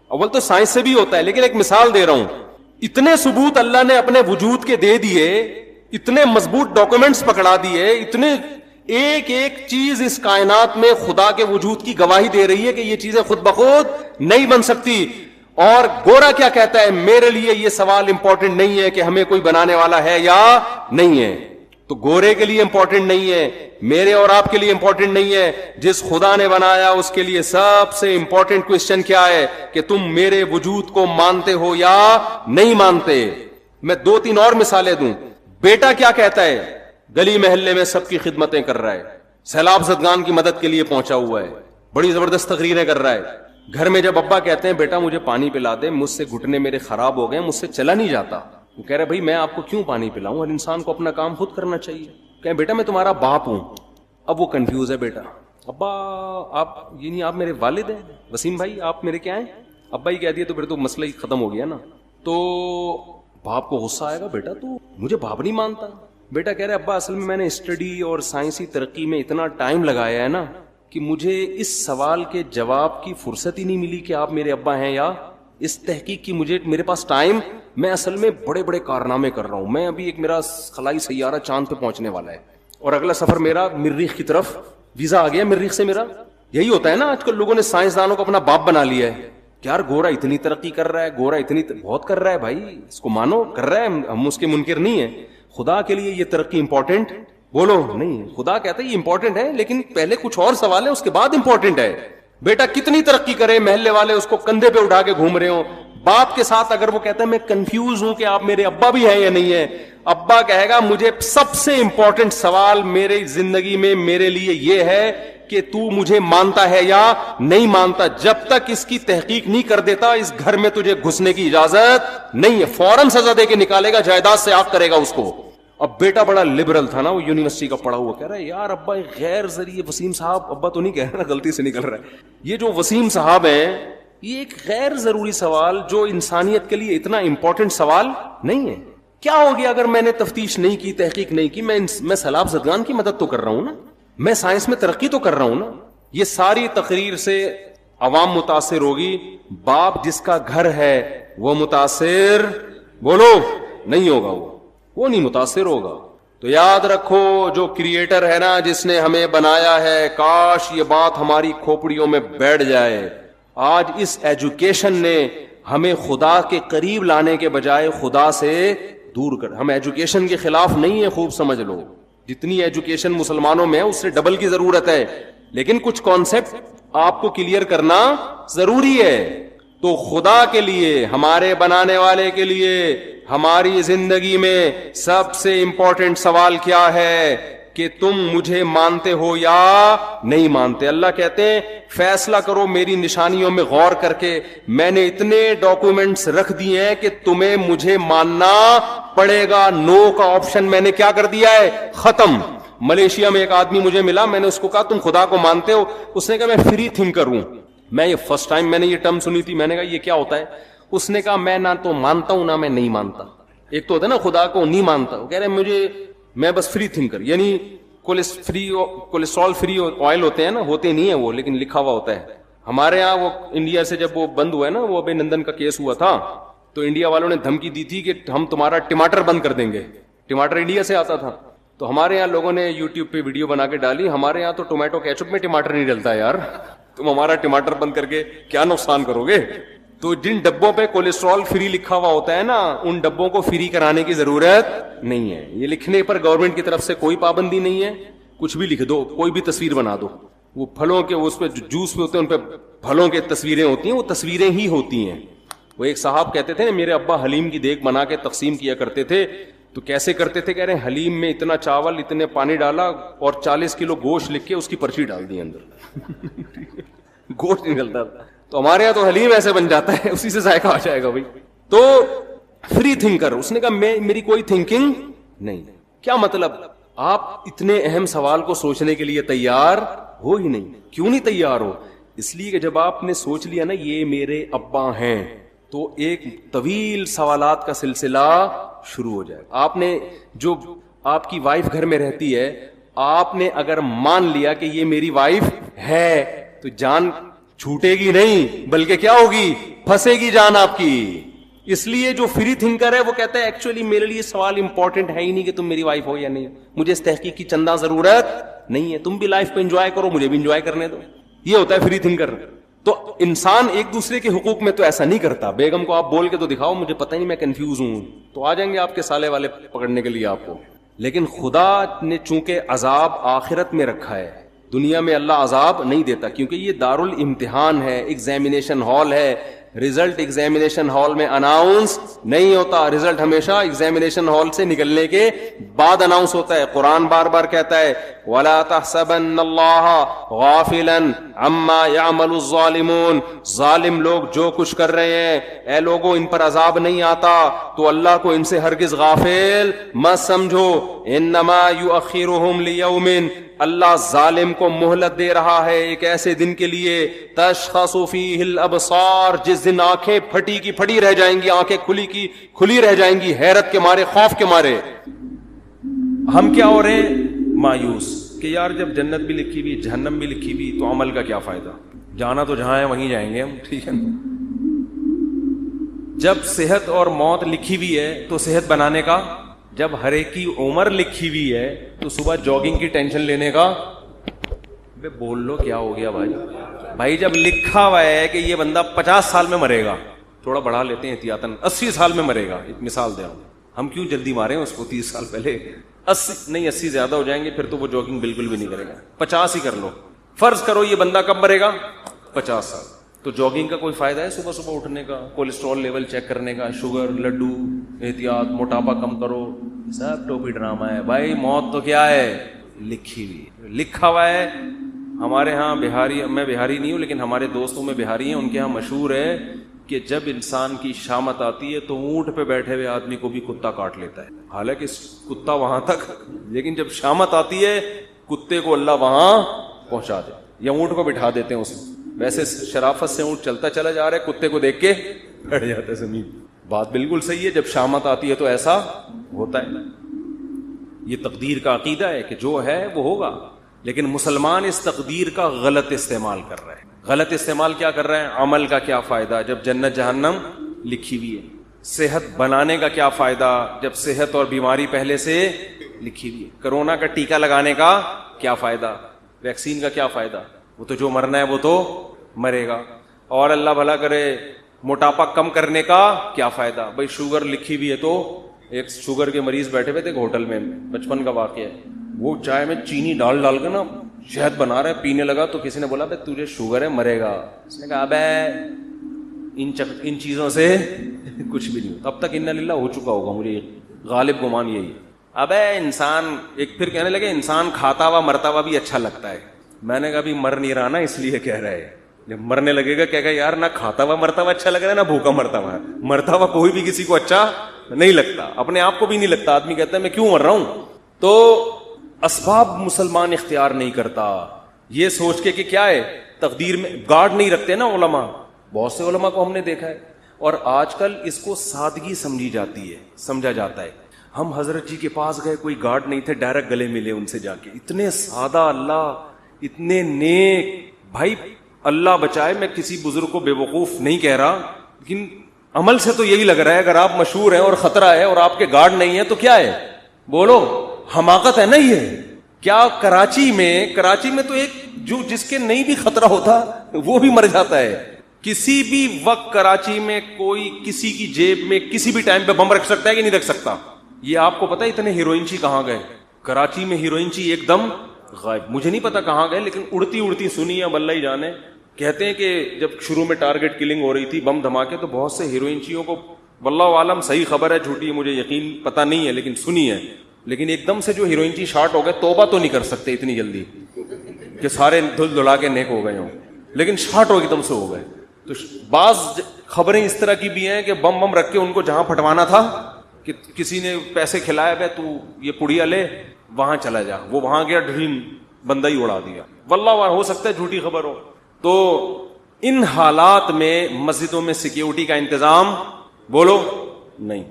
S1: اول تو سائنس سے بھی ہوتا ہے، لیکن ایک مثال دے رہا ہوں. اتنے ثبوت اللہ نے اپنے وجود کے دے دیے، اتنے مضبوط ڈاکومنٹس پکڑا دیے، ایک ایک چیز اس کائنات میں خدا کے وجود کی گواہی دے رہی ہے کہ یہ چیزیں خود بخود نہیں بن سکتی. اور گورا کیا کہتا ہے؟ میرے لیے یہ سوال امپورٹنٹ نہیں ہے کہ ہمیں کوئی بنانے والا ہے یا نہیں ہے. تو گورے کے لیے امپورٹنٹ نہیں ہے, میرے اور آپ کے لیے امپورٹنٹ نہیں ہے. جس خدا نے بنایا اس کے لیے سب سے امپورٹنٹ کوسچن کیا ہے کہ تم میرے وجود کو مانتے ہو یا نہیں مانتے. میں 2-3 اور مثالیں دوں. بیٹا کیا کہتا ہے؟ گلی محلے میں سب کی خدمتیں کر رہا ہے, سیلاب زدگان کی مدد کے لیے پہنچا ہوا ہے, بڑی زبردست تقریریں کر رہا ہے. گھر میں جب ابا کہتے ہیں بیٹا مجھے پانی پلا دے, مجھ سے گھٹنے میرے خراب ہو گئے, مجھ سے چلا نہیں جاتا, وہ کہہ رہے بھائی میں آپ کو کیوں پانی پلاؤں, ہر انسان کو اپنا کام خود کرنا چاہیے. کہ بیٹا میں تمہارا باپ ہوں. اب وہ کنفیوز ہے, بیٹا ابا آپ یعنی آپ میرے والد ہیں, وسیم بھائی آپ میرے کیا ہیں؟ ابا ہی کہہ دیا تو پھر تو مسئلہ ہی ختم ہو گیا نا. تو باپ کو غصہ آئے گا, بیٹا تو مجھے باپ نہیں مانتا. بیٹا کہہ رہے ابا اصل میں نے اسٹڈی اور سائنسی ترقی میں اتنا ٹائم لگایا ہے نا کہ مجھے اس سوال کے جواب کی فرصت ہی نہیں ملی کہ آپ میرے ابا ہیں یا اس تحقیق کی میرے پاس ٹائم, میں اصل میں بڑے بڑے کارنامے کر رہا ہوں. میں ابھی ایک میرا خلائی سیارہ چاند پہ پہنچنے والا ہے اور اگلا سفر میرا مریخ کی طرف, ویزا آ گیا مریخ سے میرا. یہی ہوتا ہے نا آج کل لوگوں نے سائنسدانوں کو اپنا باپ بنا لیا ہے. یار گورا اتنی ترقی کر رہا ہے, گورا اتنی بہت کر رہا ہے, بھائی اس کو مانو, کر رہا ہے, ہم اس کے منکر نہیں ہیں. خدا کے لیے یہ ترقی امپورٹنٹ بولو نہیں ہے. خدا کہتا ہے یہ امپورٹنٹ ہے لیکن پہلے کچھ اور سوال ہے, اس کے بعد امپورٹنٹ ہے. بیٹا کتنی ترقی کرے, محلے والے اس کو کندھے پہ اٹھا کے گھوم رہے ہوں. باپ کے ساتھ اگر وہ کہتا ہے میں کنفیوز ہوں کہ آپ میرے ابا بھی ہیں یا نہیں ہے, ابا کہے گا مجھے سب سے امپورٹنٹ سوال میری زندگی میں میرے لیے یہ ہے کہ تو مجھے مانتا ہے یا نہیں مانتا. جب تک اس کی تحقیق نہیں کر دیتا اس گھر میں تجھے گھسنے کی اجازت نہیں ہے. فوراً سزا دے کے نکالے گا, جائیداد سے آگ کرے گا اس کو. اب بیٹا بڑا لبرل تھا نا, وہ یونیورسٹی کا پڑھا ہوا, کہہ رہا ہے یار ابا غیر ذریعے وسیم صاحب, ابا تو نہیں کہہ رہا, غلطی سے نکل رہا ہے, یہ جو وسیم صاحب ہیں یہ ایک غیر ضروری سوال جو انسانیت کے لیے اتنا امپورٹنٹ سوال نہیں ہے. کیا ہو گیا اگر میں نے تفتیش نہیں کی, تحقیق نہیں کی, میں سیلاب زدگان کی مدد تو کر رہا ہوں نا, میں سائنس میں ترقی تو کر رہا ہوں نا. یہ ساری تقریر سے عوام متاثر ہوگی, باپ جس کا گھر ہے وہ متاثر بولو نہیں ہوگا, وہ نہیں متاثر ہوگا. تو یاد رکھو جو کریٹر ہے نا, جس نے ہمیں بنایا ہے, کاش یہ بات ہماری کھوپڑیوں میں بیٹھ جائے. آج اس ایجوکیشن نے ہمیں خدا کے قریب لانے کے بجائے خدا سے دور کر. ہم ایجوکیشن کے خلاف نہیں ہیں, خوب سمجھ لو, جتنی ایجوکیشن مسلمانوں میں ہے اس سے ڈبل کی ضرورت ہے, لیکن کچھ کانسیپٹ آپ کو کلیئر کرنا ضروری ہے. تو خدا کے لیے, ہمارے بنانے والے کے لیے, ہماری زندگی میں سب سے امپورٹنٹ سوال کیا ہے کہ تم مجھے مانتے ہو یا نہیں مانتے. اللہ کہتے ہیں فیصلہ کرو میری نشانیوں میں غور کر کے, میں نے اتنے ڈاکومنٹس رکھ دیے ہیں کہ تمہیں مجھے ماننا پڑے گا. نو کا آپشن میں نے کیا کر دیا ہے, ختم. ملیشیا میں ایک آدمی مجھے ملا, میں نے اس کو کہا تم خدا کو مانتے ہو؟ اس نے کہا میں فری تھنکر ہوں. میں یہ فرسٹ ٹائم میں نے یہ ٹرم سنی تھی, میں نے کہا یہ کیا ہوتا ہے؟ اس نے کہا میں نہ تو مانتا ہوں نہ میں نہیں مانتا. ایک تو ہوتا ہے نا خدا کو نہیں مانتا, وہ کہہ رہے میں بس فری تھنکر, یعنی کولیسٹرول فری آئل ہوتے ہیں نا, ہوتے نہیں ہیں وہ, لیکن لکھا ہوا ہوتا ہے. ہمارے ہاں وہ انڈیا سے جب وہ بند ہوا ہے نا, وہ ابے نندن کا کیس ہوا تھا, تو انڈیا والوں نے دھمکی دی تھی کہ ہم تمہارا ٹماٹر بند کر دیں گے. ٹماٹر انڈیا سے آتا تھا, تو ہمارے یہاں لوگوں نے یوٹیوب پہ ویڈیو بنا کے ڈالی, ہمارے یہاں تو ٹومیٹو کیچپ میں ٹماٹر نہیں ڈلتا یار, تم ہمارا ٹماٹر بند کر کے کیا نقصان کرو گے. تو جن ڈبوں پہ کولیسٹرول فری لکھا ہوا ہوتا ہے نا, ان ڈبوں کو فری کرانے کی ضرورت نہیں ہے. یہ لکھنے پر گورنمنٹ کی طرف سے کوئی پابندی نہیں ہے, کچھ بھی لکھ دو, کوئی بھی تصویر بنا دو. وہ پھلوں کے اس پہ جوس پہ ہوتے ہیں, ان پہ پھلوں کے تصویریں ہوتی ہیں, وہ تصویریں ہی ہوتی ہیں. وہ ایک صاحب کہتے تھے میرے ابا حلیم کی دیگ بنا کے تقسیم کیا کرتے تھے. تو کیسے کرتے تھے؟ کہہ رہے ہیں حلیم میں اتنا چاول, اتنے پانی ڈالا اور 40 کلو گوشت لکھ کے اس کی پرچی ڈال دی اندر. گوشت نکلتا تھا. تو ہمارے یہاں تو حلیم ایسے بن جاتا ہے, اسی سے ذائقہ آ جائے گا بھائی. تو فری تھنکر, اس نے کہا میری کوئی تھنکنگ نہیں. کیا مطلب؟ آپ اتنے اہم سوال کو سوچنے کے لیے تیار ہو ہی نہیں. کیوں نہیں تیار ہو؟ اس لیے کہ جب آپ نے سوچ لیا نا یہ میرے ابا ہیں, تو ایک طویل سوالات کا سلسلہ شروع ہو جائے. آپ نے جو آپ کی وائف گھر میں رہتی ہے, آپ نے اگر مان لیا کہ یہ میری وائف ہے, تو جان چھوٹے گی نہیں, بلکہ کیا ہوگی, پھنسے گی جان آپ کی. اس لیے جو فری تھنکر ہے وہ کہتا ہے ایکچولی میرے لیے سوال امپورٹنٹ ہے ہی نہیں کہ تم میری وائف ہو یا نہیں، مجھے اس تحقیق کی چندہ ضرورت نہیں ہے، تم بھی لائف کو انجوائے کرو، مجھے بھی انجوائے کرنے دو. یہ ہوتا ہے فری تھنکر. تو انسان ایک دوسرے کے حقوق میں تو ایسا نہیں کرتا. بیگم کو آپ بول کے تو دکھاؤ مجھے پتہ نہیں میں کنفیوز ہوں، تو آ جائیں گے آپ کے سالے والے پکڑنے کے لیے آپ کو. لیکن خدا نے چونکہ عذاب آخرت میں رکھا ہے، دنیا میں اللہ عذاب نہیں دیتا، کیونکہ یہ دارالامتحان ہے، ایگزامینیشن ہال ہے. رزلٹ ایگزامینیشن ہال میں اناؤنس نہیں ہوتا، رزلٹ ہمیشہ ایگزامینیشن ہال سے نکلنے کے بعد اناؤنس ہوتا ہے. قرآن بار بار کہتا ہے وَلَا تَحْسَبَنَّ اللَّهَ غَافِلًا عَمَّا يَعْمَلُ الظَّالِمُونَ. ظالم لوگ جو کچھ کر رہے ہیں اے لوگوں ان پر عذاب نہیں آتا تو اللہ کو ان سے ہرگز غافل مت سمجھو. انما یؤخرہم لیوم، اللہ ظالم کو مہلت دے رہا ہے ایک ایسے دن کے لیے تشخص فیہ الابصار، جس دن آنکھیں پھٹی کی پھٹی رہ جائیں گی، آنکھیں کھلی کی کھلی رہ جائیں گی، حیرت کے مارے، خوف کے مارے. ہم کیا ہو رہے ہیں؟ مایوس کہ یار جب جنت بھی لکھی ہوئی جہنم بھی لکھی ہوئی تو عمل کا کیا فائدہ، جانا تو جہاں ہے وہیں جائیں گے ہم، ٹھیک ہے. جب صحت اور موت لکھی ہوئی ہے تو صحت بنانے کا، جب ہر ایک کی عمر لکھی ہوئی ہے تو صبح جاگنگ کی ٹینشن لینے کا. بے بول لو کیا ہو گیا بھائی جب لکھا ہوا ہے کہ یہ بندہ 50 سال میں مرے گا، تھوڑا بڑھا لیتے ہیں احتیاطاً 80 سال میں مرے گا، ایک مثال دے رہا ہوں، ہم کیوں جلدی مارے اس کو 30 سال پہلے. 80 زیادہ ہو جائیں گے پھر تو وہ جاگنگ بالکل بھی نہیں کرے گا. 50 ہی کر لو، فرض کرو یہ بندہ کب مرے گا؟ 50 سال. تو جاگنگ کا کوئی فائدہ ہے؟ صبح صبح اٹھنے کا، کولیسٹرول لیول چیک کرنے کا، شوگر، لڈو، احتیاط، موٹاپا کم کرو، سب ٹوپی ڈرامہ ہے بھائی. موت تو کیا ہے؟ لکھی ہوئی، لکھا ہوا ہے. ہمارے ہاں بہاری، میں بہاری نہیں ہوں لیکن ہمارے دوستوں میں بہاری ہیں، ان کے ہاں مشہور ہے کہ جب انسان کی شامت آتی ہے تو اونٹ پہ بیٹھے ہوئے آدمی کو بھی کتا کاٹ لیتا ہے، حالانکہ کتا وہاں تک، لیکن جب شامت آتی ہے کتے کو اللہ وہاں پہنچا دے یا اونٹ کو بٹھا دیتے ہیں اس میں. ویسے شرافت سے اونٹ چلتا چلا جا رہا ہے، کتے کو دیکھ کے بیٹھ جاتا ہے زمین. بات بالکل صحیح ہے، جب شامت آتی ہے تو ایسا ہوتا ہے. یہ تقدیر کا عقیدہ ہے کہ جو ہے وہ ہوگا، لیکن مسلمان اس تقدیر کا غلط استعمال کر رہے ہیں. غلط استعمال کیا کر رہے ہیں؟ عمل کا کیا فائدہ جب جنت جہنم لکھی ہوئی ہے. صحت بنانے کا کیا فائدہ جب صحت اور بیماری پہلے سے لکھی ہوئی ہے. کرونا کا ٹیکہ لگانے کا کیا فائدہ، ویکسین کا کیا فائدہ، وہ تو جو مرنا ہے وہ تو مرے گا. اور اللہ بھلا کرے موٹاپا کم کرنے کا کیا فائدہ. بھائی شوگر لکھی ہوئی ہے تو ایک شوگر کے مریض بیٹھے ہوئے تھے ایک ہوٹل میں، بچپن کا واقعہ ہے، وہ چائے میں چینی ڈال ڈال کے نا شہد بنا رہا ہے، پینے لگا تو کسی نے بولا بھائی تجھے شوگر ہے مرے گا. اس نے کہا ابے ان چیزوں سے کچھ بھی نہیں ہوتا. اب تک انا للہ ہو چکا ہوگا، مجھے غالب گمان یہی. ابے انسان ایک پھر کہنے لگے انسان کھاتا ہوا مرتا ہوا بھی اچھا لگتا ہے. میں نے کہا ابھی مر نہیں رہا نا اس لیے کہہ رہا ہے، جب مرنے لگے گا کہے گا یار نہ کھاتا ہوا مرتا ہوا اچھا لگ رہا ہے نہ بھوکا مرتا ہوا. مرتا ہوا کوئی بھی کسی کو اچھا نہیں لگتا، اپنے آپ کو بھی نہیں لگتا. آدمی کہتا ہے میں کیوں مر رہا ہوں. تو اسباب مسلمان اختیار نہیں کرتا یہ سوچ کے کہ کیا ہے تقدیر میں گارڈ نہیں رکھتے نا علماء. بہت سے علماء کو ہم نے دیکھا ہے اور آج کل اس کو سادگی سمجھی جاتی ہے، سمجھا جاتا ہے. ہم حضرت جی کے پاس گئے، کوئی گارڈ نہیں تھے، ڈائریکٹ گلے ملے ان سے جا کے. اتنے سادہ اللہ، اتنے نیک. بھائی اللہ بچائے، میں کسی بزرگ کو بے وقوف نہیں کہہ رہا، لیکن عمل سے تو یہی لگ رہا ہے اگر آپ مشہور ہیں اور خطرہ ہے اور آپ کے گارڈ نہیں ہے تو کیا ہے؟ بولو حماقت ہے نا یہ. کیا کراچی میں تو ایک جو جس کے نہیں بھی خطرہ ہوتا وہ بھی مر جاتا ہے. کسی بھی وقت کراچی میں کوئی کسی کی جیب میں کسی بھی ٹائم پہ بم رکھ سکتا ہے کہ نہیں رکھ سکتا. یہ آپ کو پتا ہے اتنے ہیروئنچی کہاں گئے؟ کراچی میں ہیروئنچی ایک دم غائب. مجھے نہیں پتا کہاں گئے لیکن اڑتی سنی اب اللہ ہی جانے. کہتے ہیں کہ جب شروع میں ٹارگٹ کلنگ ہو رہی تھی، بم دھماکے، تو بہت سے ہیروئنچیوں کو، واللہ عالم صحیح خبر ہے جھوٹی مجھے یقین پتا نہیں ہے لیکن سنی ہے، لیکن ایک دم سے جو ہیروئنچی شارٹ ہو گئے، توبہ تو نہیں کر سکتے اتنی جلدی کہ سارے دھل دھلا کے نیک ہو گئے ہوں، لیکن شارٹ ہو ایک دم سے ہو گئے. تو بعض خبریں اس طرح کی بھی ہیں کہ بم رکھ کے ان کو جہاں پھٹوانا تھا کہ کسی نے پیسے کھلایا بے تو یہ پڑیا لے وہاں چلا جا، وہ وہاں گیا ڈریم بندہ ہی اڑا دیا. واللہ ہو سکتا ہے جھوٹی خبر ہو. تو ان حالات میں مسجدوں میں سیکیورٹی کا انتظام بولو نہیں.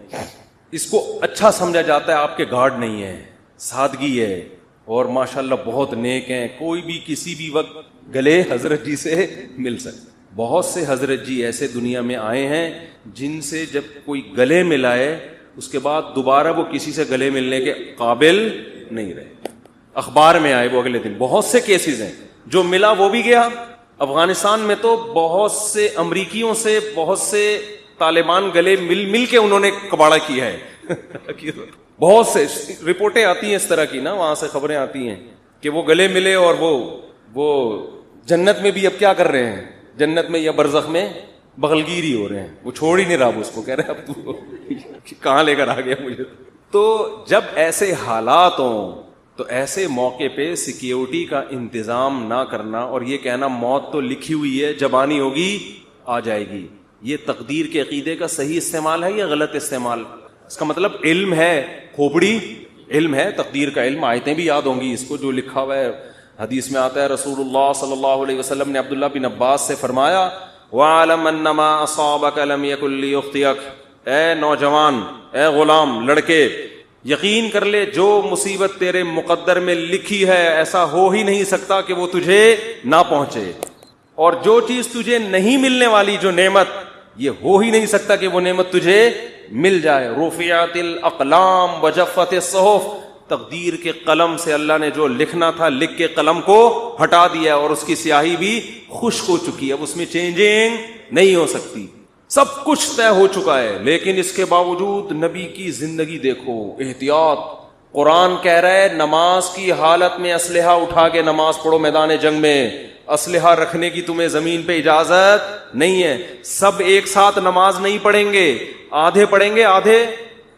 S1: اس کو اچھا سمجھا جاتا ہے آپ کے گارڈ نہیں ہے، سادگی ہے، اور ماشاءاللہ بہت نیک ہیں، کوئی بھی کسی بھی وقت گلے حضرت جی سے مل سکتا. بہت سے حضرت جی ایسے دنیا میں آئے ہیں جن سے جب کوئی گلے ملائے اس کے بعد دوبارہ وہ کسی سے گلے ملنے کے قابل نہیں رہے. اخبار میں آئے وہ اگلے دن. بہت سے کیسز ہیں, جو ملا وہ بھی گیا. افغانستان میں تو بہت سے امریکیوں سے, بہت سے طالبان گلے مل کے انہوں نے کباڑا کیا ہے. بہت سے رپورٹیں آتی ہیں اس طرح کی نا, وہاں سے خبریں آتی ہیں کہ وہ گلے ملے اور وہ جنت میں بھی اب کیا کر رہے ہیں, جنت میں یا برزخ میں بغلگیری ہو رہے ہیں. وہ چھوڑ ہی نہیں رہا اس کو, کہہ رہے اب تو کہاں لے کر آ گیا مجھے. تو جب ایسے حالات ہوں تو ایسے موقع پہ سیکیورٹی کا انتظام نہ کرنا اور یہ کہنا موت تو لکھی ہوئی ہے, جب آنی ہوگی آ جائے گی, یہ تقدیر کے عقیدے کا صحیح استعمال ہے یا غلط استعمال؟ اس کا مطلب علم ہے, کھوپڑی علم ہے, تقدیر کا علم. آیتیں بھی یاد ہوں گی اس کو جو لکھا ہوا ہے. حدیث میں آتا ہے رسول اللہ صلی اللہ علیہ وسلم نے عبداللہ بن عباس سے فرمایا وَعَلَمْ أَنَّمَا أَصَابَكَ لَمْ يَكُنْ لِيُخْطِئَكَ, اے نوجوان, اے غلام, لڑکے, یقین کر لے جو مصیبت تیرے مقدر میں لکھی ہے ایسا ہو ہی نہیں سکتا کہ وہ تجھے نہ پہنچے, اور جو چیز تجھے نہیں ملنے والی, جو نعمت, یہ ہو ہی نہیں سکتا کہ وہ نعمت تجھے مل جائے. رفعت الاقلام وجفت الصحف, تقدیر کے قلم سے اللہ نے جو لکھنا تھا لکھ کے قلم کو ہٹا دیا اور اس کی سیاہی بھی خشک ہو چکی ہے, اب اس میں چینجنگ نہیں ہو سکتی, سب کچھ طے ہو چکا ہے. لیکن اس کے باوجود نبی کی زندگی دیکھو, احتیاط. قرآن کہہ رہا ہے نماز کی حالت میں اسلحہ اٹھا کے نماز پڑھو میدان جنگ میں, اسلحہ رکھنے کی تمہیں زمین پہ اجازت نہیں ہے. سب ایک ساتھ نماز نہیں پڑھیں گے, آدھے پڑھیں گے, آدھے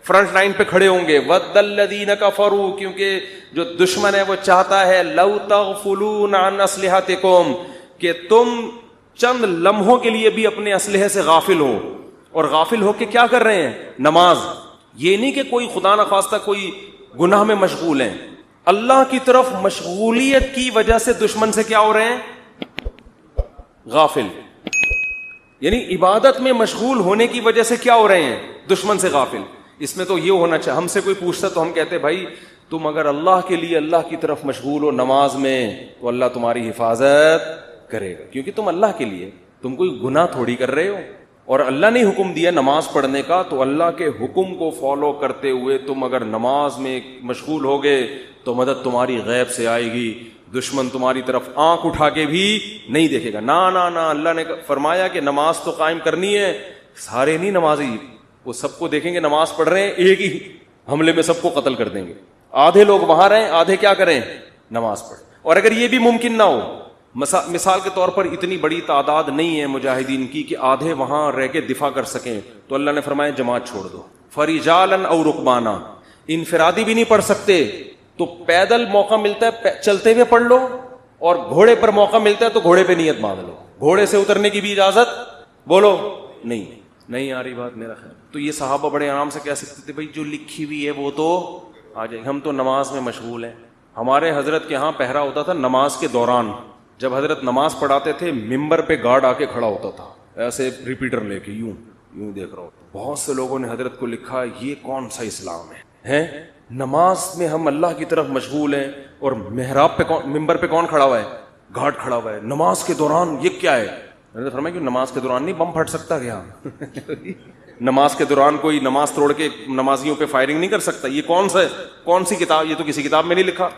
S1: فرنٹ لائن پہ کھڑے ہوں گے. وَدَّ الَّذِينَ كَفَرُوا, کیونکہ جو دشمن ہے وہ چاہتا ہے لَوْ تَغْفُلُونَ عَنْ أَسْلِحَتِكُمْ, کہ تم چند لمحوں کے لیے بھی اپنے اسلحے سے غافل ہو. اور غافل ہو کے کیا کر رہے ہیں؟ نماز. یہ نہیں کہ کوئی خدا نخواستہ کوئی گناہ میں مشغول ہیں, اللہ کی طرف مشغولیت کی وجہ سے دشمن سے کیا ہو رہے ہیں؟ غافل. یعنی عبادت میں مشغول ہونے کی وجہ سے کیا ہو رہے ہیں؟ دشمن سے غافل. اس میں تو یہ ہونا چاہیے, ہم سے کوئی پوچھتا تو ہم کہتے بھائی تم اگر اللہ کے لیے اللہ کی طرف مشغول ہو نماز میں تو اللہ تمہاری حفاظت کرے گا, کیونکہ تم اللہ کے لیے, تم کوئی گناہ تھوڑی کر رہے ہو. اور اللہ نے حکم دیا نماز پڑھنے کا, تو اللہ کے حکم کو فالو کرتے ہوئے تم اگر نماز میں مشغول ہوگے تو مدد تمہاری غیب سے آئے گی. دشمن تمہاری طرف آنکھ اٹھا کے بھی نہیں دیکھے گا. نہ اللہ نے فرمایا کہ نماز تو قائم کرنی ہے. سارے نہیں نمازی, وہ سب کو دیکھیں گے نماز پڑھ رہے ہیں, ایک ہی حملے میں سب کو قتل کر دیں گے. آدھے لوگ وہاں رہیں, آدھے کیا کریں؟ نماز پڑھ. اور اگر یہ بھی ممکن نہ ہو, مثال کے طور پر اتنی بڑی تعداد نہیں ہے مجاہدین کی کہ آدھے وہاں رہ کے دفاع کر سکیں, تو اللہ نے فرمایا جماعت چھوڑ دو. فرجالاً او رکبانا, انفرادی بھی نہیں پڑھ سکتے تو پیدل موقع ملتا ہے چلتے ہوئے پڑھ لو, اور گھوڑے پر موقع ملتا ہے تو گھوڑے پہ نیت باندھ لو. گھوڑے سے اترنے کی بھی اجازت بولو نہیں آ رہی بات میرا خیال. تو یہ صحابہ بڑے آرام سے کہہ سکتے تھے بھائی جو لکھی ہوئی ہے وہ تو آ جائے, ہم تو نماز میں مشغول ہیں. ہمارے حضرت کے ہاں پہرا ہوتا تھا نماز کے دوران, جب حضرت نماز پڑھاتے تھے ممبر پہ گارڈ آ کے کھڑا ہوتا تھا ایسے ریپیٹر لے کے, یوں دیکھ رہا ہوتا. بہت سے لوگوں نے حضرت کو لکھا یہ کون سا اسلام ہے؟ نماز میں ہم اللہ کی طرف مشغول ہیں اور محراب پہ ممبر پہ کون کھڑا ہوا ہے؟ گارڈ کھڑا ہوا ہے. نماز کے دوران یہ کیا ہے؟ حضرت فرمایا کہ نماز کے دوران نہیں بم پھٹ سکتا کیا؟ نماز کے دوران کوئی نماز توڑ کے نمازیوں پہ فائرنگ نہیں کر سکتا. یہ کون سی کتاب؟ یہ تو کسی کتاب میں نہیں لکھا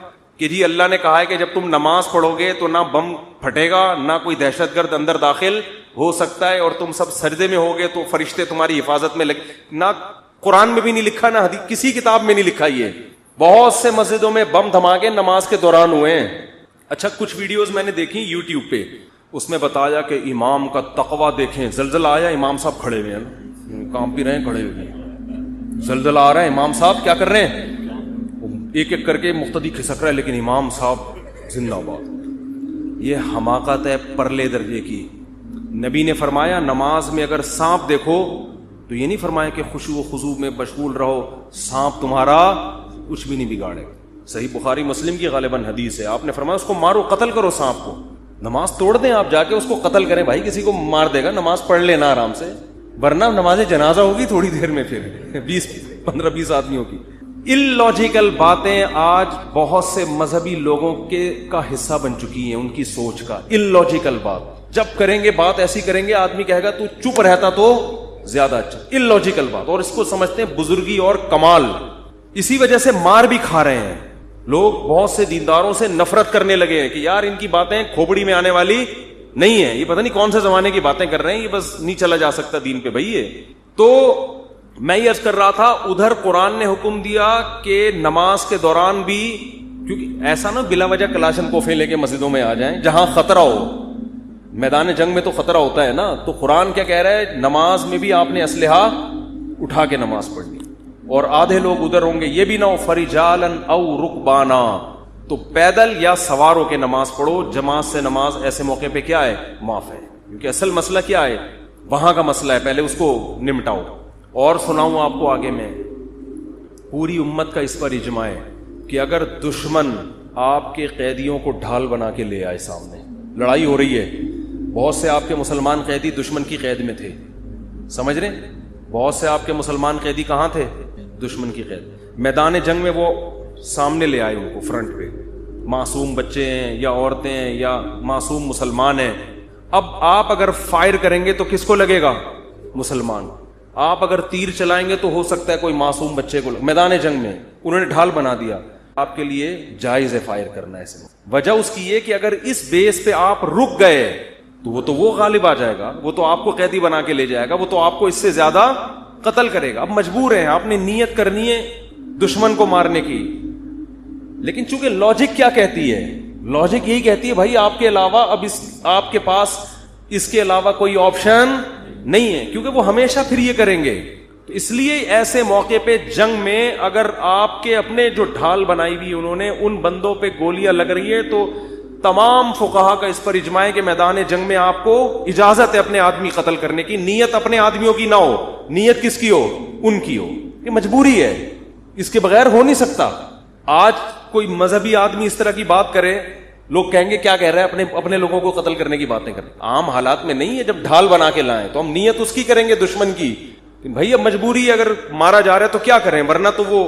S1: کہ جی اللہ نے کہا ہے کہ جب تم نماز پڑھو گے تو نہ بم پھٹے گا, نہ کوئی دہشت گرد اندر داخل ہو سکتا ہے, اور تم سب سجدے میں ہوگے تو فرشتے تمہاری حفاظت میں نہ قرآن میں بھی نہیں لکھا, نہ حدیث کسی کتاب میں نہیں لکھا. یہ بہت سے مسجدوں میں بم دھماکے نماز کے دوران ہوئے ہیں. اچھا کچھ ویڈیوز میں نے دیکھی یوٹیوب پہ, اس میں بتایا کہ امام کا تقوی دیکھیں, زلزلہ آیا امام صاحب کھڑے ہوئے ہیں, کام پی رہے ہیں, کھڑے ہوئے ہیں, زلزلہ آ رہا ہے امام صاحب کیا کر رہے ہیں؟ ایک ایک کر کے مقتدی کھسک رہا ہے, لیکن امام صاحب زندہ باد. یہ حماقت ہے پرلے درجے کی. نبی نے فرمایا نماز میں اگر سانپ دیکھو تو یہ نہیں فرمایا کہ خشوع و خضوع میں مشغول رہو, سانپ تمہارا کچھ بھی نہیں بگاڑے. صحیح بخاری مسلم کی غالباً حدیث ہے, آپ نے فرمایا اس کو مارو, قتل کرو سانپ کو. نماز توڑ دیں آپ جا کے, اس کو قتل کریں. بھائی کسی کو مار دے گا, نماز پڑھ لینا آرام سے, ورنہ نماز جنازہ ہوگی تھوڑی دیر میں, پھر 15-20 آدمیوں کی. اللاجیکل باتیں آج بہت سے مذہبی لوگوں کا حصہ بن چکی ہیں, ان کی سوچ کا. اللاجیکل بات
S2: جب کریں گے بات ایسی کریں گے, آدمی کہے گا تو چپ رہتا تو زیادہ اچھا. illogical بات, اور اس کو سمجھتے ہیں بزرگی اور کمال. اسی وجہ سے مار بھی کھا رہے ہیں لوگ. بہت سے دینداروں سے نفرت کرنے لگے ہیں کہ یار ان کی باتیں کھوپڑی میں آنے والی نہیں ہے, یہ پتہ نہیں کون سے زمانے کی باتیں کر رہے ہیں, یہ بس نہیں چلا جا سکتا دین پہ بھائی یہ. تو میں یہ عرض کر رہا تھا, ادھر قرآن نے حکم دیا کہ نماز کے دوران بھی, کیونکہ ایسا نہ بلا وجہ کلاشن کوفے لے کے مسجدوں میں آ جائیں جہاں خطرہ ہو. میدان جنگ میں تو خطرہ ہوتا ہے نا, تو قرآن کیا کہہ رہا ہے, نماز میں بھی آپ نے اسلحہ اٹھا کے نماز پڑھنی. اور آدھے لوگ ادھر ہوں گے, یہ بھی نہ ہو فرجالن او رکبانا, تو پیدل یا سوار ہو کے نماز پڑھو. جماعت سے نماز ایسے موقع پہ کیا ہے, معاف ہے, کیونکہ اصل مسئلہ کیا ہے, وہاں کا مسئلہ ہے, پہلے اس کو نمٹاؤ. اور سناؤں آپ کو آگے میں, پوری امت کا اس پر اجماع ہے کہ اگر دشمن آپ کے قیدیوں کو ڈھال بنا کے لے آئے سامنے, لڑائی ہو رہی ہے, بہت سے آپ کے مسلمان قیدی دشمن کی قید میں تھے, سمجھ رہے, بہت سے آپ کے مسلمان قیدی کہاں تھے, دشمن کی قید. میدان جنگ میں وہ سامنے لے آئے ان کو فرنٹ پہ, معصوم بچے ہیں یا عورتیں ہیں یا معصوم مسلمان ہیں. اب آپ اگر فائر کریں گے تو کس کو لگے گا, مسلمان. آپ اگر تیر چلائیں گے تو ہو سکتا ہے کوئی معصوم بچے کو. میدان جنگ میں انہوں نے ڈھال بنا دیا, آپ کے لیے جائز ہے فائر کرنا ایسے. وجہ اس کی یہ کہ اگر اس بیس پہ آپ رک گئے تو وہ غالب آ جائے گا, وہ تو آپ کو قیدی بنا کے لے جائے گا, وہ تو آپ کو اس سے زیادہ قتل کرے گا. اب مجبور ہیں, آپ نے نیت کرنی ہے دشمن کو مارنے کی, لیکن چونکہ لاجک کیا کہتی ہے, لاجک یہی کہتی ہے بھائی آپ کے علاوہ اب آپ کے پاس اس کے علاوہ کوئی آپشن نہیں ہے, کیونکہ وہ ہمیشہ پھر یہ کریں گے. تو اس لیے ایسے موقع پہ جنگ میں اگر آپ کے اپنے جو ڈھال بنائی ہوئی انہوں نے ان بندوں پہ گولیاں لگ رہی ہے, تو تمام فقہا کا اس پر اجماع ہے کہ میدان جنگ میں آپ کو اجازت ہے اپنے آدمی قتل کرنے کی. نیت اپنے آدمیوں کی نہ ہو, نیت کس کی ہو, ان کی ہو. یہ مجبوری ہے, اس کے بغیر ہو نہیں سکتا. آج کوئی مذہبی آدمی اس طرح کی بات کرے, لوگ کہیں گے کیا کہہ رہا ہے, اپنے لوگوں کو قتل کرنے کی باتیں کریں. عام حالات میں نہیں ہے, جب ڈھال بنا کے لائیں تو ہم نیت اس کی کریں گے دشمن کی. بھائی اب مجبوری ہے, اگر مارا جا رہا ہے تو کیا کریں, ورنہ تو وہ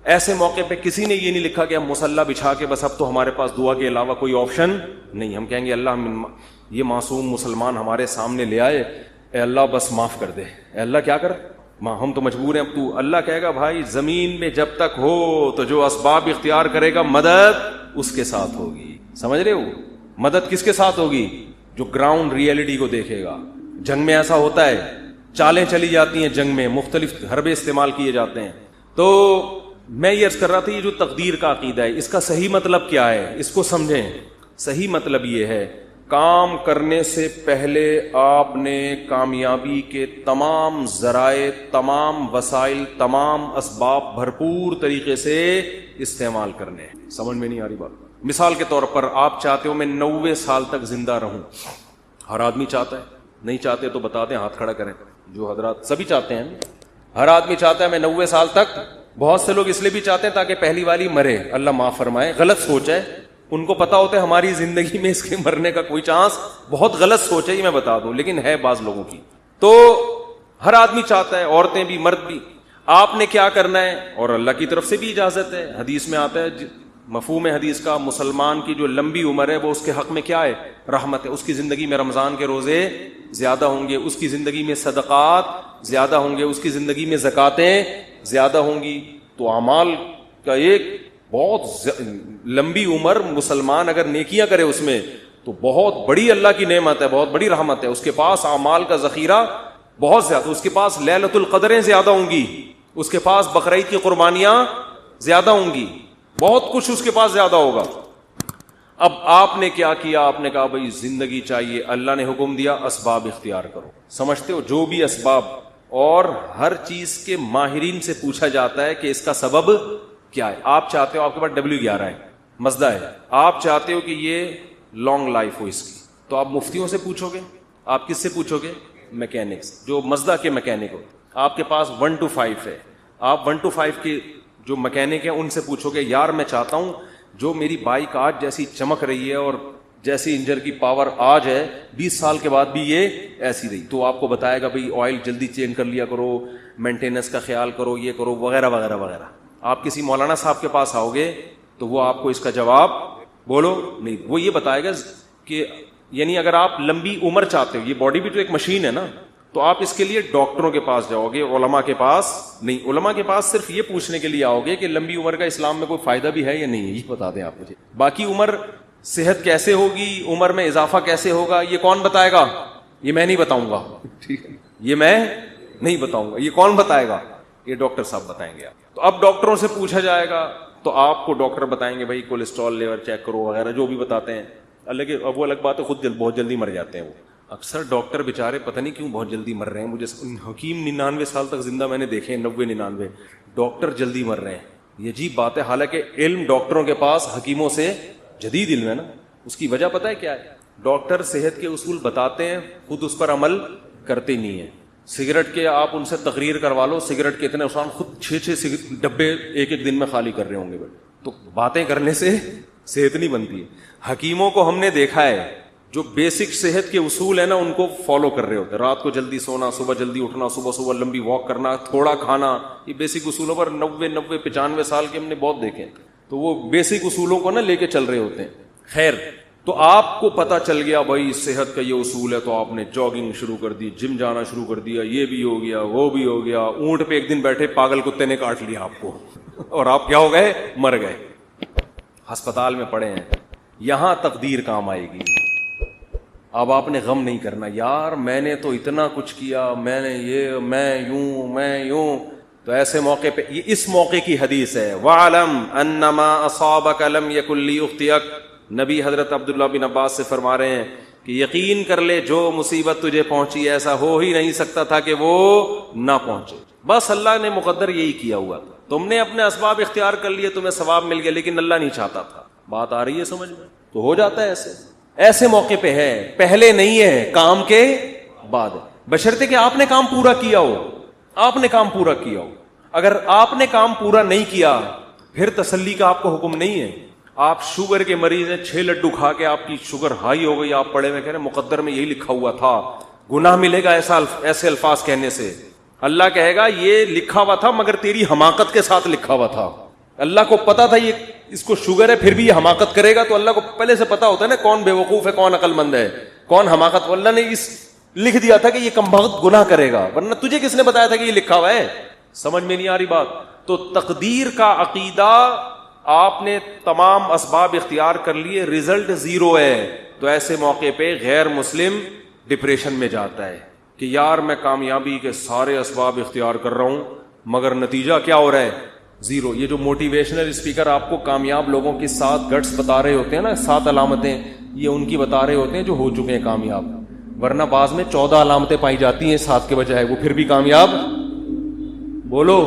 S2: ایسے موقع پہ کسی نے یہ نہیں لکھا کہ ہم مسلح بچھا کے بس اب تو ہمارے پاس دعا کے علاوہ کوئی آپشن نہیں. ہم کہیں گے اللہ یہ معصوم مسلمان ہمارے سامنے لے آئے, اے اللہ بس معاف کر دے, اے اللہ کیا کر, ہم تو مجبور ہیں اب تو. اللہ کہے گا بھائی زمین میں جب تک ہو تو جو اسباب اختیار کرے گا مدد اس کے ساتھ ہوگی. سمجھ رہے ہو, مدد کس کے ساتھ ہوگی, جو گراؤنڈ ریئلٹی کو دیکھے گا. جنگ میں ایسا ہوتا ہے, چالیں چلی جاتی ہیں جنگ میں, مختلف حربے استعمال کیے جاتے ہیں. تو میں یہ عرض کر رہا تھا, یہ جو تقدیر کا عقیدہ ہے اس کا صحیح مطلب کیا ہے, اس کو سمجھیں. صحیح مطلب یہ ہے, کام کرنے سے پہلے آپ نے کامیابی کے تمام ذرائع, تمام وسائل, تمام اسباب بھرپور طریقے سے استعمال کرنے ہیں. سمجھ میں نہیں آ رہی بات. مثال کے طور پر آپ چاہتے ہو میں 90 سال تک زندہ رہوں, ہر آدمی چاہتا ہے, نہیں چاہتے تو بتا دیں, ہاتھ کھڑا کریں. جو حضرات سبھی چاہتے ہیں, ہر آدمی چاہتا ہے میں 90 سال تک. بہت سے لوگ اس لیے بھی چاہتے ہیں تاکہ پہلی والی مرے, اللہ معاف فرمائے, غلط سوچ ہے. ان کو پتا ہوتا ہے ہماری زندگی میں اس کے مرنے کا کوئی چانس, بہت غلط سوچ ہے, یہ میں بتا دوں, لیکن ہے بعض لوگوں کی. تو ہر آدمی چاہتا ہے, عورتیں بھی مرد بھی. آپ نے کیا کرنا ہے, اور اللہ کی طرف سے بھی اجازت ہے, حدیث میں آتا ہے, مفہوم حدیث کا, مسلمان کی جو لمبی عمر ہے وہ اس کے حق میں کیا ہے, رحمت ہے. اس کی زندگی میں رمضان کے روزے زیادہ ہوں گے, اس کی زندگی میں صدقات زیادہ ہوں گے, اس کی زندگی میں زکاتیں زیادہ ہوں گی. تو اعمال کا ایک بہت لمبی عمر مسلمان اگر نیکیاں کرے اس میں تو بہت بڑی اللہ کی نعمت ہے, بہت بڑی رحمت ہے. اس کے پاس اعمال کا ذخیرہ بہت زیادہ, اس کے پاس لیلۃ القدریں زیادہ ہوں گی, اس کے پاس بقرعید کی قربانیاں زیادہ ہوں گی, بہت کچھ اس کے پاس زیادہ ہوگا. اب آپ نے کیا کیا, آپ نے کہا بھائی زندگی چاہیے, اللہ نے حکم دیا اسباب اختیار کرو. سمجھتے ہو, جو بھی اسباب, اور ہر چیز کے ماہرین سے پوچھا جاتا ہے کہ اس کا سبب کیا ہے. آپ چاہتے ہو, آپ کے پاس W11 ہے, مزدہ ہے, آپ چاہتے ہو کہ یہ لانگ لائف ہو اس کی, تو آپ مفتیوں سے پوچھو گے. آپ کس سے پوچھو گے, میکینکس, جو مزدہ کے میکینک ہو. آپ کے پاس 1 to 5 ہے, آپ 1 to 5 کے جو میکینک ہیں ان سے پوچھو گے یار میں چاہتا ہوں جو میری بائک آج جیسی چمک رہی ہے اور جیسی انجن کی پاور آج ہے 20 سال کے بعد بھی یہ ایسی رہی. تو آپ کو بتائے گا بھائی آئل جلدی چینج کر لیا کرو, مینٹیننس کا خیال کرو, یہ کرو, وغیرہ وغیرہ وغیرہ. آپ کسی مولانا صاحب کے پاس آؤ گے تو وہ آپ کو اس کا جواب بولو نہیں, وہ یہ بتائے گا کہ یعنی اگر آپ لمبی عمر چاہتے ہو، یہ باڈی بھی تو ایک مشین ہے نا، تو آپ اس کے لیے ڈاکٹروں کے پاس جاؤ گے، علماء کے پاس نہیں. علماء کے پاس صرف یہ پوچھنے کے لیے آؤ گے کہ لمبی عمر کا اسلام میں کوئی فائدہ بھی ہے یا نہیں، یہ بتا دیں آپ مجھے. باقی عمر، صحت کیسے ہوگی، عمر میں اضافہ کیسے ہوگا، یہ کون بتائے گا؟ یہ میں نہیں بتاؤں گا، ٹھیک ہے، یہ میں نہیں بتاؤں گا. یہ کون بتائے گا؟ یہ ڈاکٹر صاحب بتائیں گے. تو اب ڈاکٹروں سے پوچھا جائے گا تو آپ کو ڈاکٹر بتائیں گے بھائی کولیسٹرول لیول چیک کرو وغیرہ، جو بھی بتاتے ہیں. اب وہ الگ بات ہے، خود بہت جلدی مر جاتے ہیں وہ. اکثر ڈاکٹر بیچارے پتہ نہیں کیوں بہت جلدی مر رہے ہیں. مجھے حکیم 99 سال تک زندہ میں نے دیکھے ہیں، 90-99. ڈاکٹر جلدی مر رہے ہیں، یہ عجیب بات ہے. حالانکہ علم ڈاکٹروں کے پاس حکیموں سے جدید علم ہے نا. اس کی وجہ پتہ ہے کیا ہے؟ ڈاکٹر صحت کے اصول بتاتے ہیں، خود اس پر عمل کرتے نہیں ہیں. سگریٹ کے آپ ان سے تقریر کروا لو، سگریٹ کے اتنے نقصان، خود 6 ڈبے ایک دن میں خالی کر رہے ہوں گے. تو باتیں کرنے سے صحت نہیں بنتی ہے. حکیموں کو ہم نے دیکھا ہے جو بیسک صحت کے اصول ہیں نا ان کو فالو کر رہے ہوتے ہیں. رات کو جلدی سونا، صبح جلدی اٹھنا، صبح لمبی واک کرنا، تھوڑا کھانا، یہ بیسک اصولوں پر 90-95 سال کے ہم نے بہت دیکھے. تو وہ بیسک اصولوں کو نا لے کے چل رہے ہوتے ہیں. خیر، تو آپ کو پتا چل گیا بھائی صحت کا یہ اصول ہے، تو آپ نے جاگنگ شروع کر دی، جم جانا شروع کر دیا، یہ بھی ہو گیا وہ بھی ہو گیا. اونٹ پہ ایک دن بیٹھے پاگل کتے نے کاٹ لیا آپ کو اور آپ کیا ہو گئے؟ مر گئے، ہسپتال میں پڑے ہیں. یہاں تقدیر کام آئے گی. اب آپ نے غم نہیں کرنا یار میں نے تو اتنا کچھ کیا، میں نے یہ، میں یوں. تو ایسے موقع پہ یہ اس موقع کی حدیث ہے، وَعْلَمْ أَنَّمَا أَصَابَكَ لَمْ يَكُنْ لِيُخْطِئَكَ. نبی حضرت عبداللہ بن عباس سے فرما رہے ہیں کہ یقین کر لے جو مصیبت تجھے پہنچی ایسا ہو ہی نہیں سکتا تھا کہ وہ نہ پہنچے. بس اللہ نے مقدر یہی کیا ہوا تھا. تم نے اپنے اسباب اختیار کر لیے، تمہیں ثواب مل گیا، لیکن اللہ نہیں چاہتا تھا. بات آ رہی ہے سمجھ میں؟ تو ہو جاتا ہے ایسے موقع پہ ہے، پہلے نہیں ہے، کام کے بعد. بشرطے کہ آپ نے کام پورا کیا ہو. آپ نے کام پورا کیا ہو. اگر آپ نے کام پورا نہیں کیا پھر تسلی کا آپ کو حکم نہیں ہے. آپ شوگر کے مریض ہیں، 6 لڈو کھا کے آپ کی شوگر ہائی ہو گئی، آپ پڑے میں کہہ رہے ہیں مقدر میں یہی لکھا ہوا تھا. گناہ ملے گا ایسے الفاظ کہنے سے. اللہ کہے گا یہ لکھا ہوا تھا مگر تیری حماقت کے ساتھ لکھا ہوا تھا. اللہ کو پتا تھا یہ اس کو شوگر ہے پھر بھی یہ حماقت کرے گا. تو اللہ کو پہلے سے پتا ہوتا ہے نا کون بے وقوف ہے، کون عقل مند ہے، کون حماقت. اللہ نے اس لکھ دیا تھا کہ یہ کمبخت گناہ کرے گا، ورنہ تجھے کس نے بتایا تھا کہ یہ لکھا ہوا ہے؟ سمجھ میں نہیں آ رہی بات؟ تو تقدیر کا عقیدہ، آپ نے تمام اسباب اختیار کر لیے، رزلٹ 0 ہے. تو ایسے موقع پہ غیر مسلم ڈپریشن میں جاتا ہے کہ یار میں کامیابی کے سارے اسباب اختیار کر رہا ہوں مگر نتیجہ کیا ہو رہا ہے؟ 0. یہ جو موٹیویشنل اسپیکر آپ کو کامیاب لوگوں کی 7 گٹس بتا رہے ہوتے ہیں نا، 7 علامتیں، یہ ان کی بتا رہے ہوتے ہیں جو ہو چکے ہیں کامیاب. ورنہ بعض میں 14 علامتیں پائی جاتی ہیں 7 کے بجائے، وہ پھر بھی کامیاب، بولو،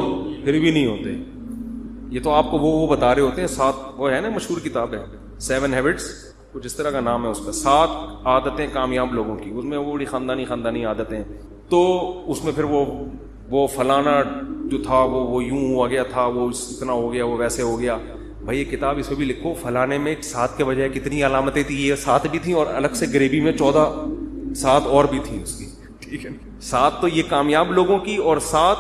S2: پھر بھی نہیں ہوتے. یہ تو آپ کو وہ بتا رہے ہوتے ہیں 7. وہ ہے نا مشہور کتاب ہے 7 ہیبٹس، کچھ اس طرح کا نام ہے اس کا، 7 عادتیں کامیاب لوگوں کی. اس میں وہ بڑی خاندانی عادتیں. تو اس میں پھر وہ فلانا جو تھا وہ یوں ہوا گیا تھا، وہ اتنا ہو گیا، وہ ویسے ہو گیا. بھائی یہ کتاب اس میں بھی لکھو فلانے میں 7 کے بجائے کتنی علامتیں تھیں، یہ 7 بھی تھیں اور الگ سے گریوی میں 7 اور بھی تھیں اس کی. ٹھیک ہے، 7 تو یہ کامیاب لوگوں کی، اور 7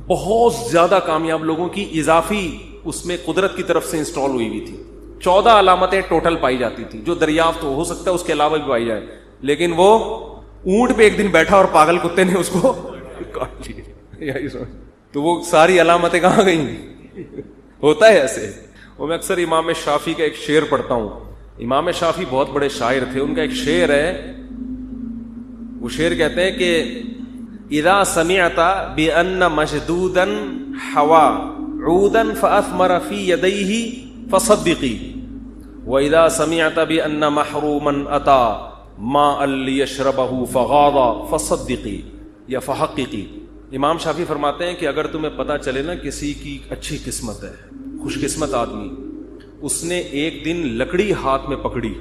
S2: بہت زیادہ کامیاب لوگوں کی اضافی اس میں قدرت کی طرف سے انسٹال ہوئی ہوئی تھی. 14 علامتیں ٹوٹل پائی جاتی تھی جو دریافت ہو سکتا ہے اس کے علاوہ بھی پائی جائے. لیکن وہ اونٹ پہ ایک دن بیٹھا اور پاگل کتے نے اس کو کاٹ لیا. تو وہ ساری علامتیں کہاں گئیں؟ ہوتا ہے ایسے. وہ میں اکثر امام شافعی کا ایک شعر پڑھتا ہوں. امام شافعی بہت بڑے شاعر تھے. ان کا ایک شعر ہے، وہ شعر کہتے ہیں کہ اذا سمعت بان مشدودا حوا عودا فاثمر في يديه فصدقي واذا سمعت بان محروما اتى ماء ليشربه فغاض فصدقي یا فحققي. امام شافعی فرماتے ہیں کہ اگر تمہیں پتہ چلے نا کسی کی اچھی قسمت ہے، خوش قسمت آدمی، اس نے ایک دن لکڑی ہاتھ میں پکڑی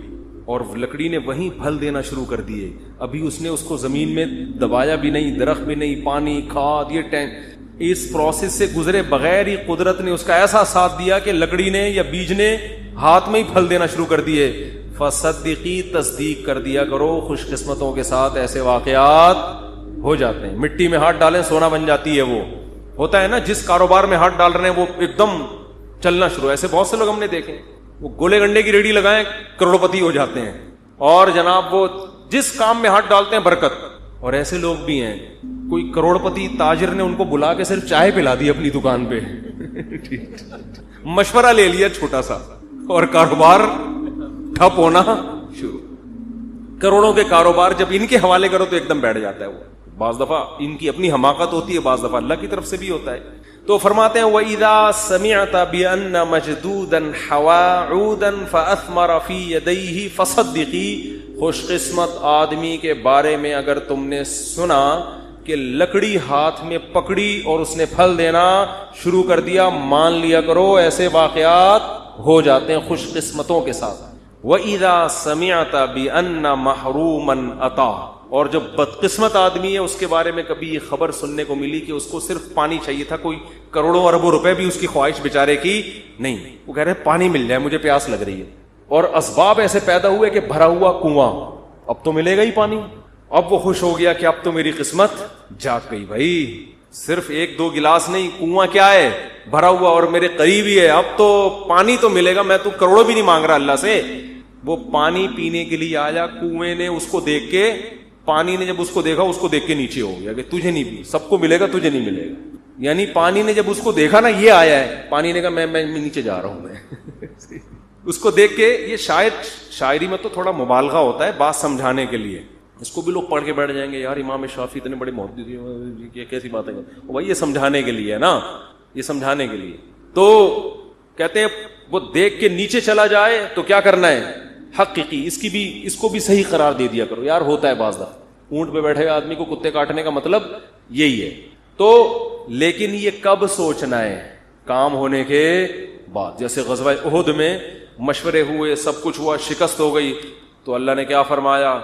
S2: اور لکڑی نے وہیں پھل دینا شروع کر دیے، ابھی اس نے اس کو زمین میں دبایا بھی نہیں، درخت بھی نہیں، پانی، کھاد، یہ اس پروسیس سے گزرے بغیر ہی قدرت نے اس کا ایسا ساتھ دیا کہ لکڑی نے یا بیج نے ہاتھ میں ہی پھل دینا شروع کر دیے. فصدقی، تصدیق کر دیا کرو، خوش قسمتوں کے ساتھ ایسے واقعات ہو جاتے ہیں. مٹی میں ہاتھ ڈالیں سونا بن جاتی ہے. وہ ہوتا ہے نا، جس کاروبار میں ہاتھ ڈال رہے ہیں وہ ایک دم چلنا شروع. ایسے بہت سے لوگ ہم نے دیکھے، وہ گولے گنڈے کی ریڑھی لگائیں کروڑپتی ہو جاتے ہیں. اور جناب وہ جس کام میں ہاتھ ڈالتے ہیں برکت. اور ایسے لوگ بھی ہیں, کوئی کروڑپتی تاجر نے ان کو بلا کے صرف چائے پلا دی اپنی دکان پہ, مشورہ لے لیا چھوٹا سا, اور کاروبار ٹھپ ہونا شروع. کروڑوں کے کاروبار جب ان کے حوالے کرو تو ایک دم بیٹھ جاتا ہے وہ. بعض دفعہ ان کی اپنی حماقت ہوتی ہے, بعض دفعہ اللہ کی طرف سے بھی ہوتا ہے. تو فرماتے ہیں وَإِذَا سَمِعْتَ بِأَنَّ مَجْدُودًا حَوَا عُودًا فَأَثْمَرَ فِي يَدَيْهِ فَصَدِّقِي. خوش قسمت آدمی کے بارے میں اگر تم نے سنا کہ لکڑی ہاتھ میں پکڑی اور اس نے پھل دینا شروع کر دیا, مان لیا کرو ایسے واقعات ہو جاتے ہیں خوش قسمتوں کے ساتھ. وَإِذَا سَمِعْتَ بِأَنَّ مَحْرُومًا أَتَى. اور جو بدقسمت آدمی ہے اس کے بارے میں کبھی یہ خبر سننے کو ملی کہ اس کو صرف پانی چاہیے تھا, کوئی کروڑوں اربوں روپے بھی اس کی خواہش بیچارے کی نہیں, وہ کہہ رہے پانی مل جائے مجھے پیاس لگ رہی ہے, اور اسباب ایسے پیدا ہوئے کہ بھرا ہوا کنواں, اب تو ملے گا ہی پانی. اب وہ خوش ہو گیا کہ اب تو میری قسمت جاگ گئی بھائی, صرف ایک دو گلاس نہیں, کنواں کیا ہے بھرا ہوا اور میرے قریب ہی ہے, اب تو پانی تو ملے گا, میں تو کروڑوں بھی نہیں مانگ رہا اللہ سے. وہ پانی پینے کے لیے آیا, کنویں نے اس کو دیکھ کے, پانی نے جب اس کو دیکھا اس کو دیکھ کے نیچے ہو گیا کہ تجھے نہیں, سب کو ملے گا تجھے نہیں ملے گا. یعنی پانی نے جب اس کو دیکھا نا یہ آیا ہے, پانی نے کہا میں نیچے جا رہا ہوں میں. اس کو دیکھ کے, یہ شاید شاعری میں تو تھوڑا مبالغہ ہوتا ہے بات سمجھانے کے لیے, اس کو بھی لوگ پڑھ کے بیٹھ جائیں گے یار امام شافعی اتنے بڑے محدث, کیسی باتیں کرتے بھائی, یہ سمجھانے کے لیے ہے نا, یہ سمجھانے کے لیے. تو کہتے ہیں وہ دیکھ کے نیچے چلا جائے تو کیا کرنا ہے, حقیقی اس کو بھی صحیح قرار دے دیا کرو. یار ہوتا ہے بعض دفعہ اونٹ پہ بیٹھے ہوئے آدمی کو کتے کاٹنے کا مطلب یہی ہے. تو لیکن یہ کب سوچنا ہے, کام ہونے کے بعد. جیسے غزوہ احد میں مشورے ہوئے, سب کچھ ہوا, شکست ہو گئی, تو اللہ نے کیا فرمایا,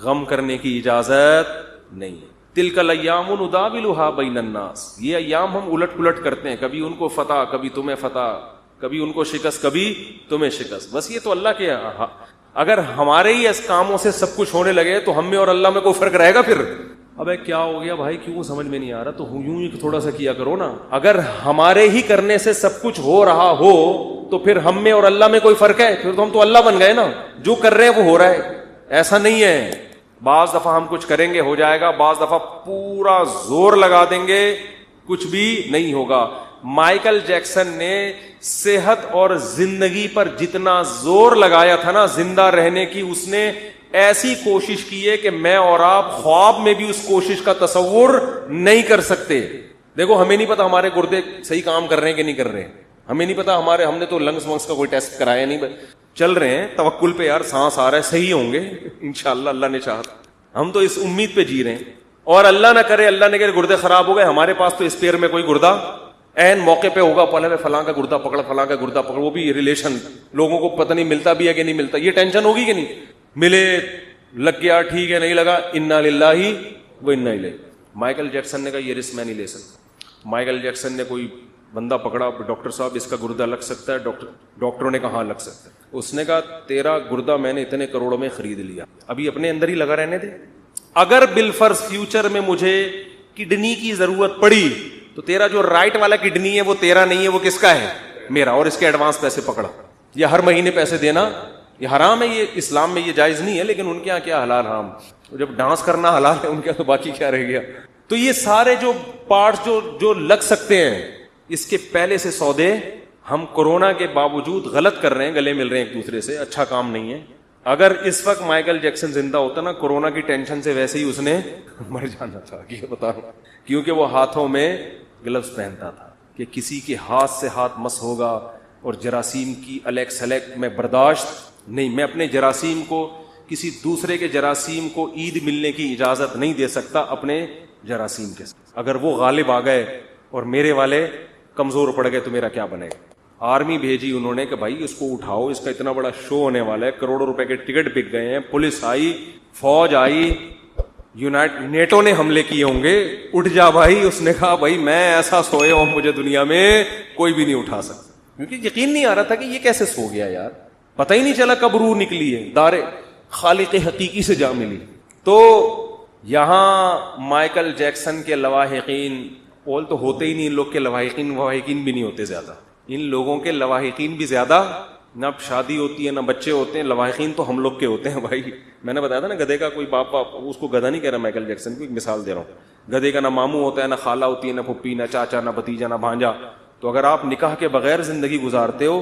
S2: غم کرنے کی اجازت نہیں. تلک الایام نداولها بین الناس. یہ ایام ہم الٹ پلٹ کرتے ہیں, کبھی ان کو فتح, کبھی تمہیں فتح, کبھی ان کو شکست, کبھی تمہیں شکست. بس یہ تو اللہ کے, اگر ہمارے ہی اس کاموں سے سب کچھ ہونے لگے تو ہم میں اور اللہ میں کوئی فرق رہے گا پھر؟ ابے کیا ہو گیا بھائی, کیوں سمجھ میں نہیں آ رہا, تو یوں ہی تھوڑا سا کیا کرو نا. اگر ہمارے ہی کرنے سے سب کچھ ہو رہا ہو تو پھر ہم میں اور اللہ میں کوئی فرق ہے؟ پھر تو ہم تو اللہ بن گئے نا, جو کر رہے ہیں وہ ہو رہا ہے. ایسا نہیں ہے, بعض دفعہ ہم کچھ کریں گے ہو جائے گا, بعض دفعہ پورا زور لگا دیں گے کچھ بھی نہیں ہوگا. مائیکل جیکسن نے صحت اور زندگی پر جتنا زور لگایا تھا نا زندہ رہنے کی, اس نے ایسی کوشش کی ہے کہ میں اور آپ خواب میں بھی اس کوشش کا تصور نہیں کر سکتے. دیکھو ہمیں نہیں پتا ہمارے گردے صحیح کام کر رہے ہیں کہ نہیں کر رہے ہیں, ہمیں نہیں پتا, ہم نے تو لنگس ونگس کا کوئی ٹیسٹ کرایا نہیں, چل رہے ہیں توکل پہ, یار سانس آ رہا ہے, صحیح ہوں گے انشاءاللہ, اللہ نے چاہا. ہم تو اس امید پہ جی رہے ہیں, اور اللہ نہ کرے, اللہ نے کہ گردے خراب ہو گئے, ہمارے پاس تو اسپیئر میں کوئی گردہ این موقع پہ ہوگا, پہلے فلاں کا گردہ پکڑ, فلاں کا گردہ پکڑ, وہ بھی ریلیشن, لوگوں کو پتہ نہیں ملتا بھی ہے کہ نہیں ملتا, یہ ٹینشن ہوگی کہ نہیں, ملے لگ گیا ٹھیک ہے, نہیں لگا انا للہ و انا الیہ. مائیکل جیکسن نے کہا یہ رسک میں نہیں لے سکتا. مائیکل جیکسن نے کوئی بندہ پکڑا, ڈاکٹر صاحب اس کا گردہ لگ سکتا ہے, ڈاکٹروں نے کہا ہاں لگ سکتا ہے. اس نے کہا تیرا گردہ میں نے اتنے کروڑوں میں خرید لیا, ابھی اپنے اندر ہی لگا رہنے دے, اگر بالفرض فیوچر میں مجھے کڈنی کی ضرورت پڑی تو تیرا جو رائٹ والا کڈنی ہے وہ تیرا نہیں ہے, وہ کس کا ہے, میرا, اور اس کے ایڈوانس پیسے پکڑا. یا ہر مہینے پیسے دینا یہ حرام ہے, یہ اسلام میں یہ جائز نہیں ہے, لیکن ان کے یہاں کیا حلال حرام, جب ڈانس کرنا حلال ہے ان کے تو باقی کیا رہ گیا. تو یہ سارے جو پارٹس جو لگ سکتے ہیں, اس کے پہلے سے سودے ہم کورونا کے باوجود غلط کر رہے ہیں, گلے مل رہے ہیں ایک دوسرے سے, اچھا کام نہیں ہے. اگر اس وقت مائیکل جیکسن زندہ ہوتا نا, کورونا کی ٹینشن سے ویسے ہی اس نے مر جانا تھا, یہ بتا رہا ہوں, کیونکہ وہ ہاتھوں میں گلوز پہنتا تھا کہ کسی کے ہاتھ سے ہاتھ مس ہوگا, اور جراثیم کی الیک سلیک میں برداشت نہیں, میں اپنے جراثیم کو, کسی دوسرے کے جراثیم کو عید ملنے کی اجازت نہیں دے سکتا اپنے جراثیم کے ساتھ. اگر وہ غالب آ گئے اور میرے والے کمزور پڑ گئے تو میرا کیا بنے گا. آرمی بھیجی انہوں نے کہ بھائی اس کو اٹھاؤ, اس کا اتنا بڑا شو ہونے والا ہے, کروڑوں روپے کے ٹکٹ بک گئے ہیں, پولیس آئی, فوج آئی, نیٹو نے حملے کیے ہوں گے, اٹھ جا بھائی. اس نے کہا بھائی میں ایسا سوئے ہوں مجھے دنیا میں کوئی بھی نہیں اٹھا سکتا, کیونکہ یقین نہیں آ رہا تھا کہ یہ کیسے سو گیا یار, پتہ ہی نہیں چلا کب روح نکلی ہے, دار خالق حقیقی سے جا ملی. تو یہاں مائیکل جیکسن کے لواحقین, اول تو ہوتے ہی نہیں ان لوگ کے لواحقین بھی نہیں ہوتے زیادہ, ان لوگوں کے لواحقین بھی زیادہ نہ اب شادی ہوتی ہے نہ بچے ہوتے ہیں. لواحقین تو ہم لوگ کے ہوتے ہیں بھائی. میں نے بتایا تھا نا گدھے کا کوئی باپ اس کو گدھا نہیں کہہ رہا مائیکل جیکسن کو, ایک مثال دے رہا ہوں. گدھے کا نہ ماموں ہوتا ہے, نہ خالہ ہوتی ہے, نہ پھپھی, نہ چاچا, نہ بھتیجا, نہ بھانجا. تو اگر آپ نکاح کے بغیر زندگی گزارتے ہو,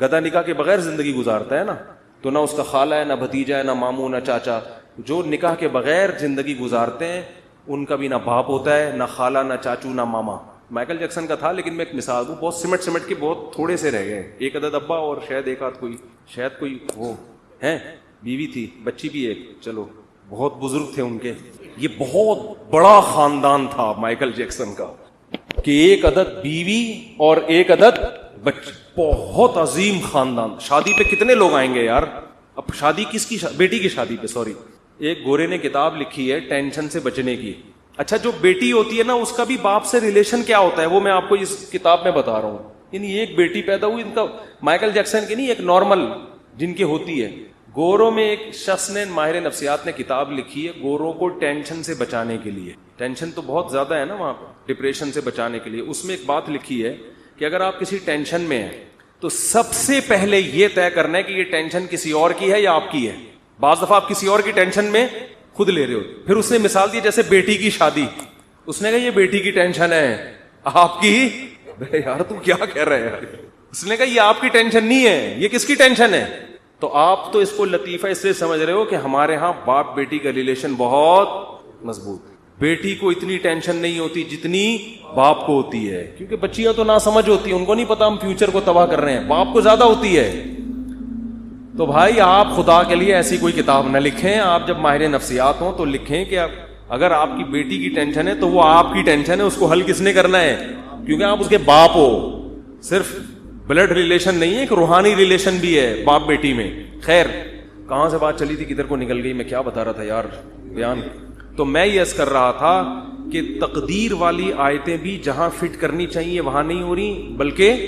S2: گدھا نکاح کے بغیر زندگی گزارتا ہے نا, تو نہ اس کا خالہ ہے, نہ بھتیجا ہے, نہ ماموں, نہ چاچا. جو نکاح کے بغیر زندگی گزارتے ہیں ان کا بھی نہ باپ ہوتا ہے, نہ خالہ, نہ چاچو, نہ ماما. مائیکل جیکسن کا تھا, لیکن میں ایک مثال دوں, بہت سمٹ کے بہت تھوڑے سے رہ گئے. ایک عدد ابا اور شاید ایک آدھ کوئی وہ ہے, بیوی تھی, بچی بھی ایک. چلو بہت بزرگ تھے ان کے. یہ بہت بڑا خاندان تھا مائیکل جیکسن کا کہ ایک عدد بیوی اور ایک عدد بچے. بہت عظیم خاندان. شادی پہ کتنے لوگ آئیں گے یار؟ اب شادی کس کی بیٹی کی شادی پہ, سوری, ایک گورے نے کتاب لکھی ہے ٹینشن سے بچنے کی. اچھا جو بیٹی ہوتی ہے نا اس کا بھی باپ سے ریلیشن کیا ہوتا ہے وہ میں آپ کو اس کتاب میں بتا رہا ہوں. یعنی ایک بیٹی پیدا ہوئی ان کا, مائیکل جیکسن کی نہیں, ایک نارمل جن کی ہوتی ہے. گوروں میں ایک شخص نے, ماہر نفسیات نے کتاب لکھی ہے گوروں کو ٹینشن سے بچانے کے لیے. ٹینشن تو بہت زیادہ ہے نا وہاں پہ, ڈپریشن سے بچانے کے لیے. اس میں ایک بات لکھی ہے کہ اگر آپ کسی ٹینشن میں ہیں تو سب سے پہلے یہ طے کرنا ہے کہ یہ ٹینشن کسی اور کی ہے یا آپ کی ہے. بعض دفعہ آپ کسی اور کی ٹینشن میں خود لے رہے ہو. پھر اس نے مثال دی جیسے بیٹی کی شادی. اس نے کہا یہ بیٹی کی ٹینشن ہے, آپ کی. یار تو کیا کہہ رہے ہیں؟ اس نے کہا یہ آپ کی ٹینشن نہیں ہے, یہ کس کی ٹینشن ہے؟ تو آپ تو اس کو لطیفہ اس سے سمجھ رہے ہو کہ ہمارے ہاں باپ بیٹی کا ریلیشن بہت مضبوط. بیٹی کو اتنی ٹینشن نہیں ہوتی جتنی باپ کو ہوتی ہے, کیونکہ بچیاں تو نہ سمجھ ہوتی ہیں, ان کو نہیں پتا ہم فیوچر کو تباہ کر رہے ہیں. باپ کو زیادہ ہوتی ہے. تو بھائی آپ خدا کے لیے ایسی کوئی کتاب نہ لکھیں. آپ جب ماہر نفسیات ہوں تو لکھیں کہ اگر آپ کی بیٹی کی ٹینشن ہے تو وہ آپ کی ٹینشن ہے, اس کو حل کس نے کرنا ہے, کیونکہ آپ اس کے باپ ہو. صرف بلڈ ریلیشن نہیں ہے, ایک روحانی ریلیشن بھی ہے باپ بیٹی میں. خیر کہاں سے بات چلی تھی, کدھر کو نکل گئی, میں کیا بتا رہا تھا یار بیان. تو میں یہ عرض کر رہا تھا کہ تقدیر والی آیتیں بھی جہاں فٹ کرنی چاہیے وہاں نہیں ہو رہی, بلکہ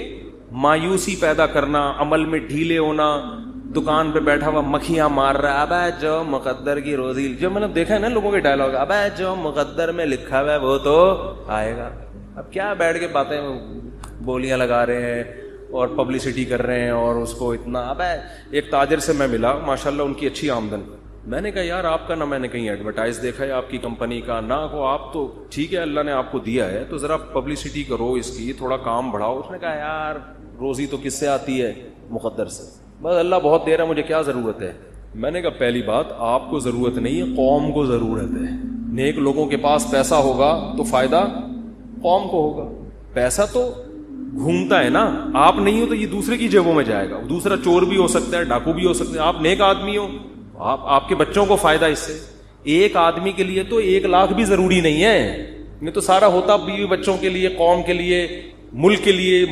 S2: مایوسی پیدا کرنا, عمل میں ڈھیلے ہونا, دکان پہ بیٹھا ہوا مکھیاں مار رہا ہے, ابے جو مقدر کی روزی, جو میں نے دیکھا ہے نا لوگوں کے ڈائلاگ, ابے جو مقدر میں لکھا ہوا ہے وہ تو آئے گا. اب کیا بیٹھ کے باتیں بولیاں لگا رہے ہیں اور پبلسٹی کر رہے ہیں اور اس کو اتنا. ابے ایک تاجر سے میں ملا, ماشاءاللہ ان کی اچھی آمدن. میں نے کہا یار آپ کا نہ میں نے کہیں ایڈورٹائز دیکھا ہے آپ کی کمپنی کا, نہ کو آپ تو ٹھیک ہے اللہ نے آپ کو دیا ہے تو ذرا پبلسٹی کرو اس کی, تھوڑا کام بڑھاؤ. اس نے کہا یار روزی تو کس سے آتی ہے, مقدر سے, بس اللہ بہت دے رہا ہے, مجھے کیا ضرورت ہے. میں نے کہا پہلی بات آپ کو ضرورت نہیں ہے, قوم کو ضرورت ہے. نیک لوگوں کے پاس پیسہ ہوگا تو فائدہ قوم کو ہوگا. پیسہ تو گھومتا ہے نا, آپ نہیں ہو تو یہ دوسرے کی جیبوں میں جائے گا. دوسرا چور بھی ہو سکتا ہے, ڈاکو بھی ہو سکتا ہے, آپ نیک آدمی ہو, آپ کے بچوں کو فائدہ اس سے. ایک آدمی کے لیے تو 1 لاکھ بھی ضروری نہیں ہے, نہیں تو سارا ہوتا بیوی بچوں کے لیے, قوم کے لیے, ملک کے لیے,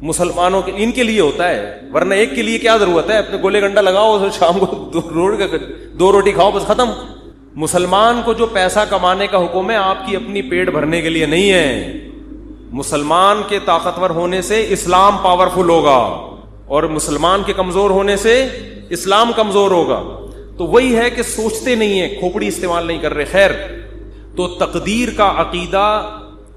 S2: مسلمانوں کے, ان کے لیے ہوتا ہے. ورنہ ایک کے لیے کیا ضرورت ہے, اپنے گولے گنڈا لگاؤ, شام کو 2 روٹی کھاؤ, بس ختم. مسلمان کو جو پیسہ کمانے کا حکم ہے آپ کی اپنی پیٹ بھرنے کے لیے نہیں ہے. مسلمان کے طاقتور ہونے سے اسلام پاورفل ہوگا اور مسلمان کے کمزور ہونے سے اسلام کمزور ہوگا. تو وہی ہے کہ سوچتے نہیں ہیں, کھوپڑی استعمال نہیں کر رہے. خیر, تو تقدیر کا عقیدہ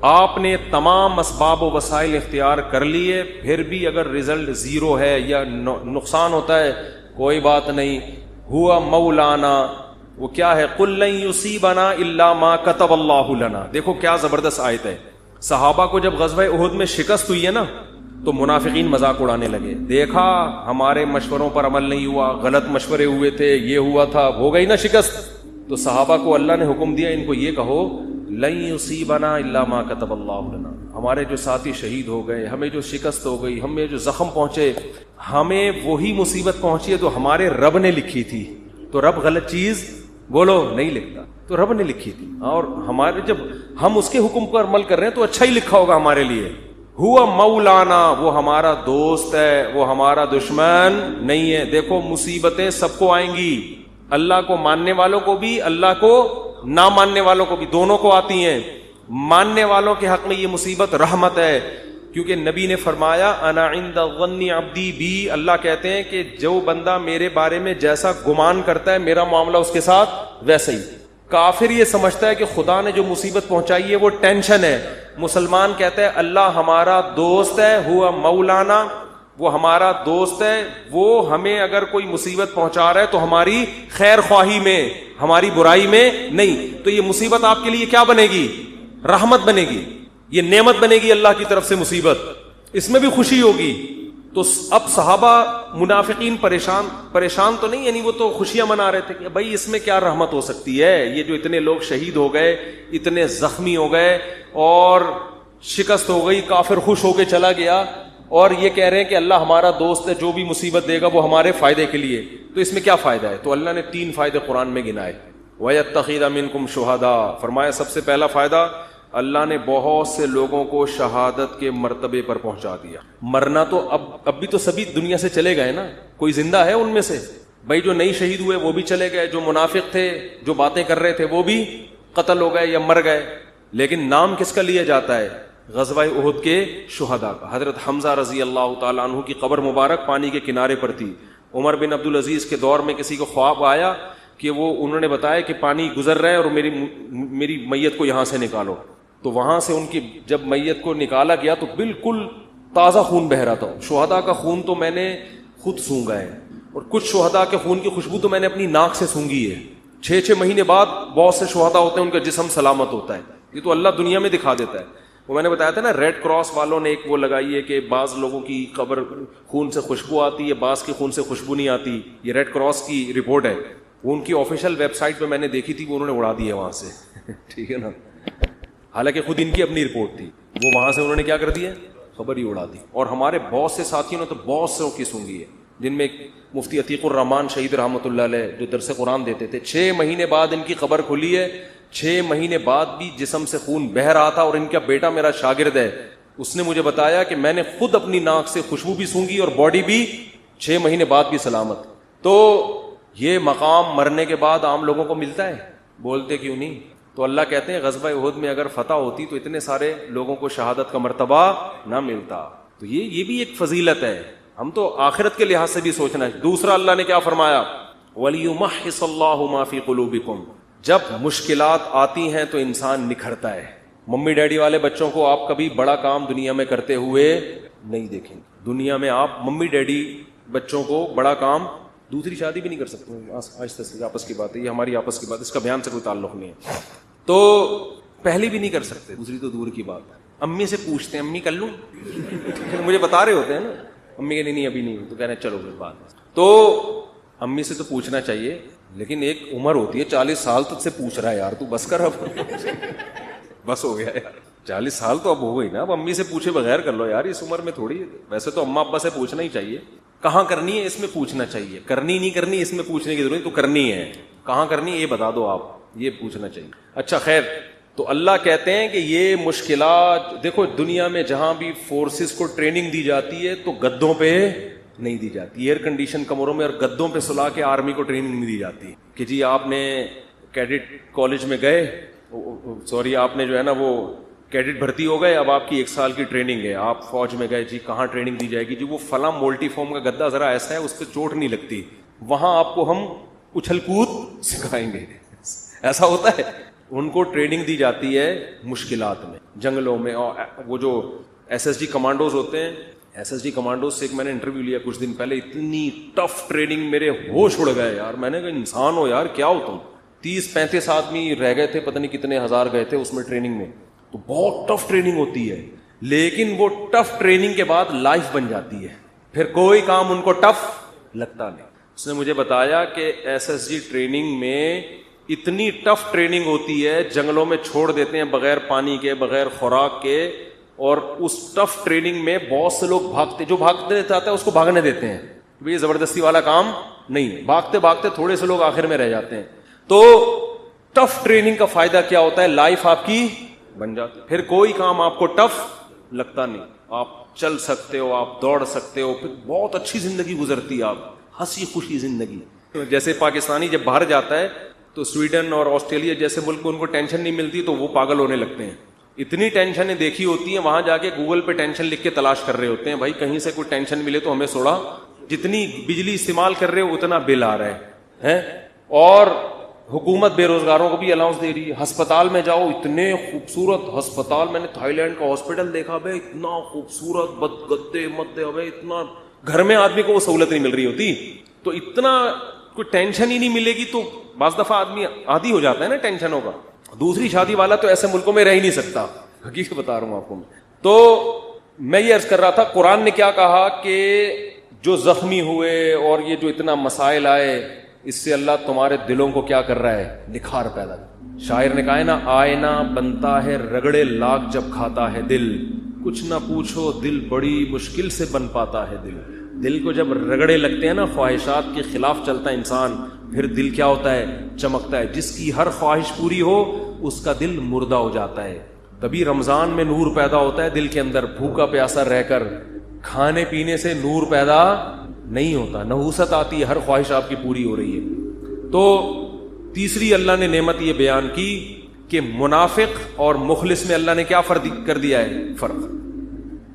S2: آپ نے تمام اسباب و وسائل اختیار کر لیے, پھر بھی اگر رزلٹ 0 ہے یا نقصان ہوتا ہے کوئی بات نہیں. ہوا مولانا, وہ کیا ہے, قل لن یصیبنا الا ما کتب اللہ لنا. دیکھو کیا زبردست آیت ہے. صحابہ کو جب غزوہ احد میں شکست ہوئی ہے نا تو منافقین مذاق اڑانے لگے, دیکھا ہمارے مشوروں پر عمل نہیں ہوا, غلط مشورے ہوئے تھے, یہ ہوا تھا, ہو گئی نا شکست. تو صحابہ کو اللہ نے حکم دیا ان کو یہ کہو لن یصیبنا الا ما کتب اللہ لنا, ہمارے جو ساتھی شہید ہو گئے, ہمیں جو شکست ہو گئی, ہمیں جو زخم پہنچے, ہمیں وہی مصیبت پہنچی ہے جو ہمارے رب نے لکھی تھی. تو رب غلط چیز بولو نہیں لکھتا, تو رب نے لکھی تھی, اور ہمارے جب ہم اس کے حکم پر عمل کر رہے ہیں تو اچھا ہی لکھا ہوگا ہمارے لیے. ہوا مولانا, وہ ہمارا دوست ہے, وہ ہمارا دشمن نہیں ہے. دیکھو مصیبتیں سب کو آئیں گی, اللہ کو ماننے والوں کو بھی, اللہ کو نہ ماننے والوں کو بھی, دونوں کو آتی ہیں. ماننے والوں کے حق میں یہ مصیبت رحمت ہے, کیونکہ نبی نے فرمایا انا عند ظن عبدی بی, اللہ کہتے ہیں کہ جو بندہ میرے بارے میں جیسا گمان کرتا ہے میرا معاملہ اس کے ساتھ ویسا ہی. کافر یہ سمجھتا ہے کہ خدا نے جو مصیبت پہنچائی ہے وہ ٹینشن ہے, مسلمان کہتا ہے اللہ ہمارا دوست ہے, ہوا مولانا, وہ ہمارا دوست ہے, وہ ہمیں اگر کوئی مصیبت پہنچا رہا ہے تو ہماری خیر خواہی میں, ہماری برائی میں نہیں. تو یہ مصیبت آپ کے لیے کیا بنے گی؟ رحمت بنے گی, یہ نعمت بنے گی اللہ کی طرف سے مصیبت, اس میں بھی خوشی ہوگی. تو اب صحابہ منافقین پریشان تو نہیں, یعنی وہ تو خوشیاں منا رہے تھے کہ بھائی اس میں کیا رحمت ہو سکتی ہے, یہ جو اتنے لوگ شہید ہو گئے, اتنے زخمی ہو گئے اور شکست ہو گئی, کافر خوش ہو کے چلا گیا, اور یہ کہہ رہے ہیں کہ اللہ ہمارا دوست ہے, جو بھی مصیبت دے گا وہ ہمارے فائدے کے لیے, تو اس میں کیا فائدہ ہے؟ تو اللہ نے 3 فائدے قرآن میں گنائے. وَيَتَّخِذَ مِنْكُمْ شُهَدَاءَ, فرمایا سب سے پہلا فائدہ, اللہ نے بہت سے لوگوں کو شہادت کے مرتبے پر پہنچا دیا. مرنا تو اب بھی تو سبھی دنیا سے چلے گئے نا, کوئی زندہ ہے ان میں سے؟ بھائی جو نہیں شہید ہوئے وہ بھی چلے گئے, جو منافق تھے, جو باتیں کر رہے تھے وہ بھی قتل ہو گئے یا مر گئے. لیکن نام کس کا لیا جاتا ہے؟ غزوہ احد کے شہداء کا. حضرت حمزہ رضی اللہ تعالیٰ عنہ کی قبر مبارک پانی کے کنارے پر تھی. عمر بن عبدالعزیز کے دور میں کسی کو خواب آیا کہ انہوں نے بتایا کہ پانی گزر رہا ہے اور میری میت کو یہاں سے نکالو. تو وہاں سے ان کی جب میت کو نکالا گیا تو بالکل تازہ خون بہ رہا تھا. شہداء کا خون تو میں نے خود سونگا ہے, اور کچھ شہداء کے خون کی خوشبو تو میں نے اپنی ناک سے سونگی ہے. 6 مہینے بعد بہت سے شہداء ہوتے ہیں ان کا جسم سلامت ہوتا ہے. یہ تو اللہ دنیا میں دکھا دیتا ہے. وہ میں نے بتایا تھا نا, ریڈ کراس والوں نے ایک وہ لگائی ہے کہ بعض لوگوں کی قبر خون سے خوشبو آتی ہے, بعض کی خون سے خوشبو نہیں آتی. یہ ریڈ کراس کی رپورٹ ہے, وہ ان کی آفیشیل ویب سائٹ پہ میں نے دیکھی تھی, وہ انہوں نے اڑا دی ہے وہاں سے. ٹھیک ہے نا, حالانکہ خود ان کی اپنی رپورٹ تھی, وہ وہاں سے انہوں نے کیا کر دیا, خبر ہی اڑا دی. اور ہمارے بہت سے ساتھیوں نے تو بہت سے کی سونگی ہے, جن میں مفتی عتیق الرحمان شہید رحمۃ اللہ علیہ جو درس قرآن دیتے تھے. 6 مہینے بعد ان کی خبر کھلی ہے. 6 مہینے بعد بھی جسم سے خون بہ رہا تھا, اور ان کا بیٹا میرا شاگرد ہے, اس نے مجھے بتایا کہ میں نے خود اپنی ناک سے خوشبو بھی سونگی اور باڈی بھی 6 مہینے بعد بھی سلامت. تو یہ مقام مرنے کے بعد عام لوگوں کو ملتا ہے, بولتے کیوں نہیں؟ تو اللہ کہتے ہیں غزوہ احد میں اگر فتح ہوتی تو اتنے سارے لوگوں کو شہادت کا مرتبہ نہ ملتا. تو یہ بھی ایک فضیلت ہے, ہم تو آخرت کے لحاظ سے بھی سوچنا ہے. دوسرا اللہ نے کیا فرمایا, وَلِيُمَحِّصَ اللَّهُ مَا فِي قُلُوبِكُمْ, جب مشکلات آتی ہیں تو انسان نکھرتا ہے. ممی ڈیڈی والے بچوں کو آپ کبھی بڑا کام دنیا میں کرتے ہوئے نہیں دیکھیں. دنیا میں آپ ممی ڈیڈی بچوں کو بڑا کام, دوسری شادی بھی نہیں کر سکتے, آہستہ سے آپس کی بات ہے, یہ ہماری آپس کی بات, اس کا بیان سے کوئی تعلق نہیں ہے, تو پہلی بھی نہیں کر سکتے, دوسری تو دور کی بات ہے. امی سے پوچھتے ہیں امی کر لوں, مجھے بتا رہے ہوتے ہیں نا, امی کہ نہیں ابھی نہیں, تو کہہ رہے ہیں چلو پھر بات. تو امی سے تو پوچھنا چاہیے, لیکن ایک عمر ہوتی ہے, 40 سال تک سے پوچھ رہا ہے, یار تو بس کر, اب بس ہو گیا یار, 40 سال تو اب ہو گئی نا, اب امی سے پوچھے بغیر کر لو یار, اس عمر میں تھوڑی. ویسے تو اماں ابا سے پوچھنا ہی چاہیے, کہاں کرنی ہے اس میں پوچھنا چاہیے, کرنی نہیں کرنی اس میں پوچھنے کی ضرورت, تو کرنی ہے, کہاں کرنی ہے یہ بتا دو آپ, یہ پوچھنا چاہیے. اچھا خیر, تو اللہ کہتے ہیں کہ یہ مشکلات دیکھو, دنیا میں جہاں بھی فورسز کو ٹریننگ دی جاتی ہے تو گدوں پہ نہیں دی جاتی, ایئر کنڈیشن کمروں میں اور گدوں پہ سلا کے آرمی کو ٹریننگ نہیں دی جاتی کہ جی آپ نے کیڈٹ کالج میں گئے, سوری آپ نے جو ہے نا وہ کیڈٹ بھرتی ہو گئے, اب آپ کی 1 سال کی ٹریننگ ہے, آپ فوج میں گئے, جی کہاں ٹریننگ دی جائے گی, جی وہ فلاں مولٹی فارم کا گدا ذرا ایسا ہے اس پہ چوٹ نہیں لگتی, وہاں آپ کو ہم اچھل کود سکھائیں گے. ایسا ہوتا ہے, ان کو ٹریننگ دی جاتی ہے مشکلات میں, جنگلوں میں. اور وہ جو SSG کمانڈوز ہوتے ہیں, SSG کمانڈوز سے ایک میں نے انٹرویو لیا کچھ دن پہلے, اتنی ٹف ٹریننگ, میرے ہوش اڑ گئے یار. میں نے کہا انسان ہو یار, کیا ہو تم, 30-35 آدمی رہ گئے تھے, پتہ نہیں کتنے ہزار گئے تھے اس میں ٹریننگ میں, تو بہت ٹف ٹریننگ ہوتی ہے. لیکن وہ ٹف ٹریننگ کے بعد لائف بن جاتی ہے, پھر کوئی کام ان کو ٹف لگتا نہیں. اس نے مجھے بتایا کہ SSG ٹریننگ میں اتنی ٹف ٹریننگ ہوتی ہے, جنگلوں میں چھوڑ دیتے ہیں بغیر پانی کے, بغیر خوراک کے, اور اس ٹف ٹریننگ میں بہت سے لوگ بھاگتے, جو بھاگتے چاہتا ہے اس کو بھاگنے دیتے ہیں, یہ زبردستی والا کام نہیں, بھاگتے بھاگتے تھوڑے سے لوگ آخر میں رہ جاتے ہیں. تو ٹف ٹریننگ کا فائدہ کیا ہوتا ہے, لائف آپ کی بن جاتی, پھر کوئی کام آپ کو ٹف لگتا نہیں, آپ چل سکتے ہو, آپ دوڑ سکتے ہو, پھر بہت اچھی زندگی گزرتی ہے, آپ ہنسی خوشی زندگی. جیسے پاکستانی جب باہر جاتا ہے تو سویڈن اور آسٹریلیا جیسے ملک میں ان کو ٹینشن نہیں ملتی تو وہ پاگل ہونے لگتے ہیں. اتنی ٹینشنیں دیکھی ہوتی ہیں, وہاں جا کے گوگل پہ ٹینشن لکھ کے تلاش کر رہے ہوتے ہیں, بھائی کہیں سے کوئی ٹینشن ملے تو ہمیں تھوڑا, جتنی بجلی استعمال کر رہے ہو اتنا بل آ رہا ہے. اور حکومت بے روزگاروں کو بھی الاؤنس دے رہی ہے. ہسپتال میں جاؤ, اتنے خوبصورت ہسپتال, میں نے تھائی لینڈ کا ہاسپٹل دیکھا بھائی, اتنا خوبصورت, گدے مدے, اتنا گھر میں آدمی کو وہ سہولت نہیں مل رہی ہوتی, تو اتنا کوئی ٹینشن ہی نہیں ملے گی, تو بعض دفعہ آدمی عادی ہو جاتا ہے نا ٹینشنوں کا. دوسری شادی والا تو ایسے ملکوں میں رہ ہی نہیں سکتا, حقیقت بتا رہا ہوں آپ کو میں. تو میں یہ عرض کر رہا تھا, قرآن نے کیا کہا کہ جو زخمی ہوئے اور یہ جو اتنا مسائل آئے, اس سے اللہ تمہارے دلوں کو کیا کر رہا ہے, نکھار پیدا. شاعر نے کہا ہے نا, آئینہ بنتا ہے رگڑے لاکھ جب کھاتا ہے دل, کچھ نہ پوچھو دل بڑی مشکل سے بن پاتا ہے دل. دل کو جب رگڑے لگتے ہیں نا, خواہشات کے خلاف چلتا ہے انسان, پھر دل کیا ہوتا ہے, چمکتا ہے. جس کی ہر خواہش پوری ہو اس کا دل مردہ ہو جاتا ہے. تبھی رمضان میں نور پیدا ہوتا ہے دل کے اندر. بھوکا پیاسا رہ کر کھانے پینے سے نور پیدا نہیں ہوتا, نحوست آتی ہے, ہر خواہش آپ کی پوری ہو رہی ہے. تو تیسری اللہ نے نعمت یہ بیان کی کہ منافق اور مخلص میں اللہ نے کیا فرق کر دیا ہے, فرق.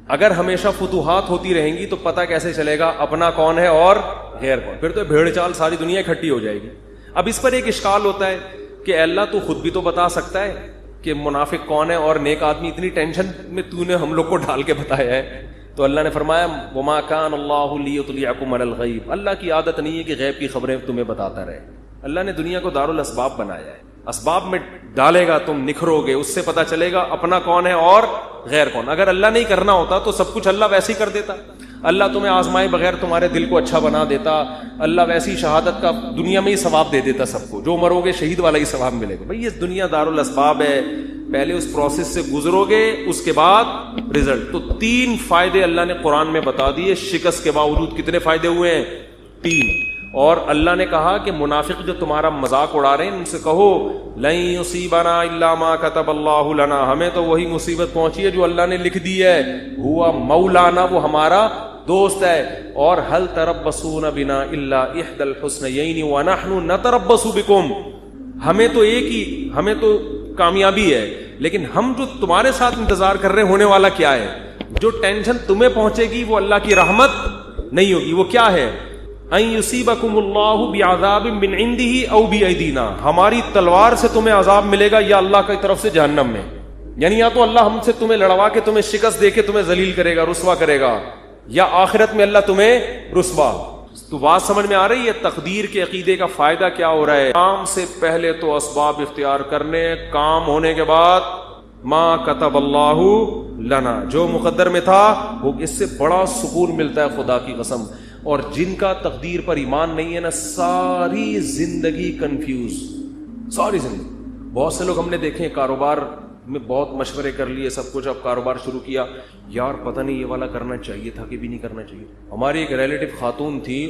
S2: اگر ہمیشہ فتوحات ہوتی رہیں گی تو پتہ کیسے چلے گا اپنا کون ہے اور غیر کون؟ پھر تو بھیڑ چال ساری دنیا اکٹھی ہو جائے گی. اب اس پر ایک اشکال ہوتا ہے کہ اے اللہ تو خود بھی تو بتا سکتا ہے کہ منافق کون ہے اور نیک آدمی, اتنی ٹینشن میں تو نے ہم لوگ کو ڈال کے بتایا ہے. تو اللہ نے فرمایا وما کان اللہ لیطلعکم علی الغیب, اللہ کی عادت نہیں ہے کہ غیب کی خبریں تمہیں بتاتا رہے. اللہ نے دنیا کو دارالاسباب بنایا ہے, اسباب میں ڈالے گا تم نکھرو گے, اس سے پتہ چلے گا اپنا کون ہے اور غیر کون. اگر اللہ نہیں کرنا ہوتا تو سب کچھ اللہ ویسے ہی کر دیتا. اللہ تمہیں آزمائے بغیر تمہارے دل کو اچھا بنا دیتا. اللہ ویسی شہادت کا دنیا میں ہی ثواب دے دیتا سب کو, جو مرو گے شہید والا ہی ثواب ملے گا. بھائی یہ دنیا دارالاسباب ہے, پہلے اس پروسیس سے گزرو گے اس کے بعد رزلٹ. تو 3 فائدے اللہ نے قرآن میں بتا دیے. شکست کے باوجود کتنے فائدے ہوئے ہیں, 3. اور اللہ نے کہا کہ منافق جو تمہارا مذاق اڑا رہے ہیں ان سے کہو لن یصیبنا الا ما كتب اللہ لنا, ہمیں تو وہی مصیبت پہنچی ہے جو اللہ نے لکھ دی ہے. ہوا مولانا, وہ ہمارا دوست ہے. اور هل تربصون بنا الا احدى الحسنيين ونحن نتربص بكم, ہمیں تو کامیابی ہے, لیکن ہم جو تمہارے ساتھ انتظار کر رہے ہونے والا کیا ہے, جو ٹینشن تمہیں پہنچے گی وہ اللہ کی رحمت نہیں ہوگی. وہ کیا ہے, ان یصیبکم اللہ بعذاب من عنده او بایدینا, ہماری تلوار سے تمہیں عذاب ملے گا یا اللہ کی طرف سے جہنم میں. یعنی یا تو اللہ ہم سے تمہیں لڑوا کے تمہیں شکست دے کے تمہیں ذلیل کرے گا, رسوا کرے گا, یا آخرت میں اللہ تمہیں رسوا. تو بات سمجھ میں آ رہی ہے تقدیر کے عقیدے کا فائدہ کیا ہو رہا ہے. کام سے پہلے تو اسباب اختیار کرنے, کام ہونے کے بعد ما کتب اللہ لنا, جو مقدر میں تھا وہ, اس سے بڑا سکون ملتا ہے خدا کی قسم. اور جن کا تقدیر پر ایمان نہیں ہے نا, ساری زندگی کنفیوز, ساری زندگی. بہت سے لوگ ہم نے دیکھے کاروبار میں بہت مشورے کر لیے سب کچھ, اب کاروبار شروع کیا, یار پتہ نہیں یہ والا کرنا چاہیے تھا کہ بھی نہیں کرنا چاہیے. ہماری ایک ریلیٹو خاتون تھی,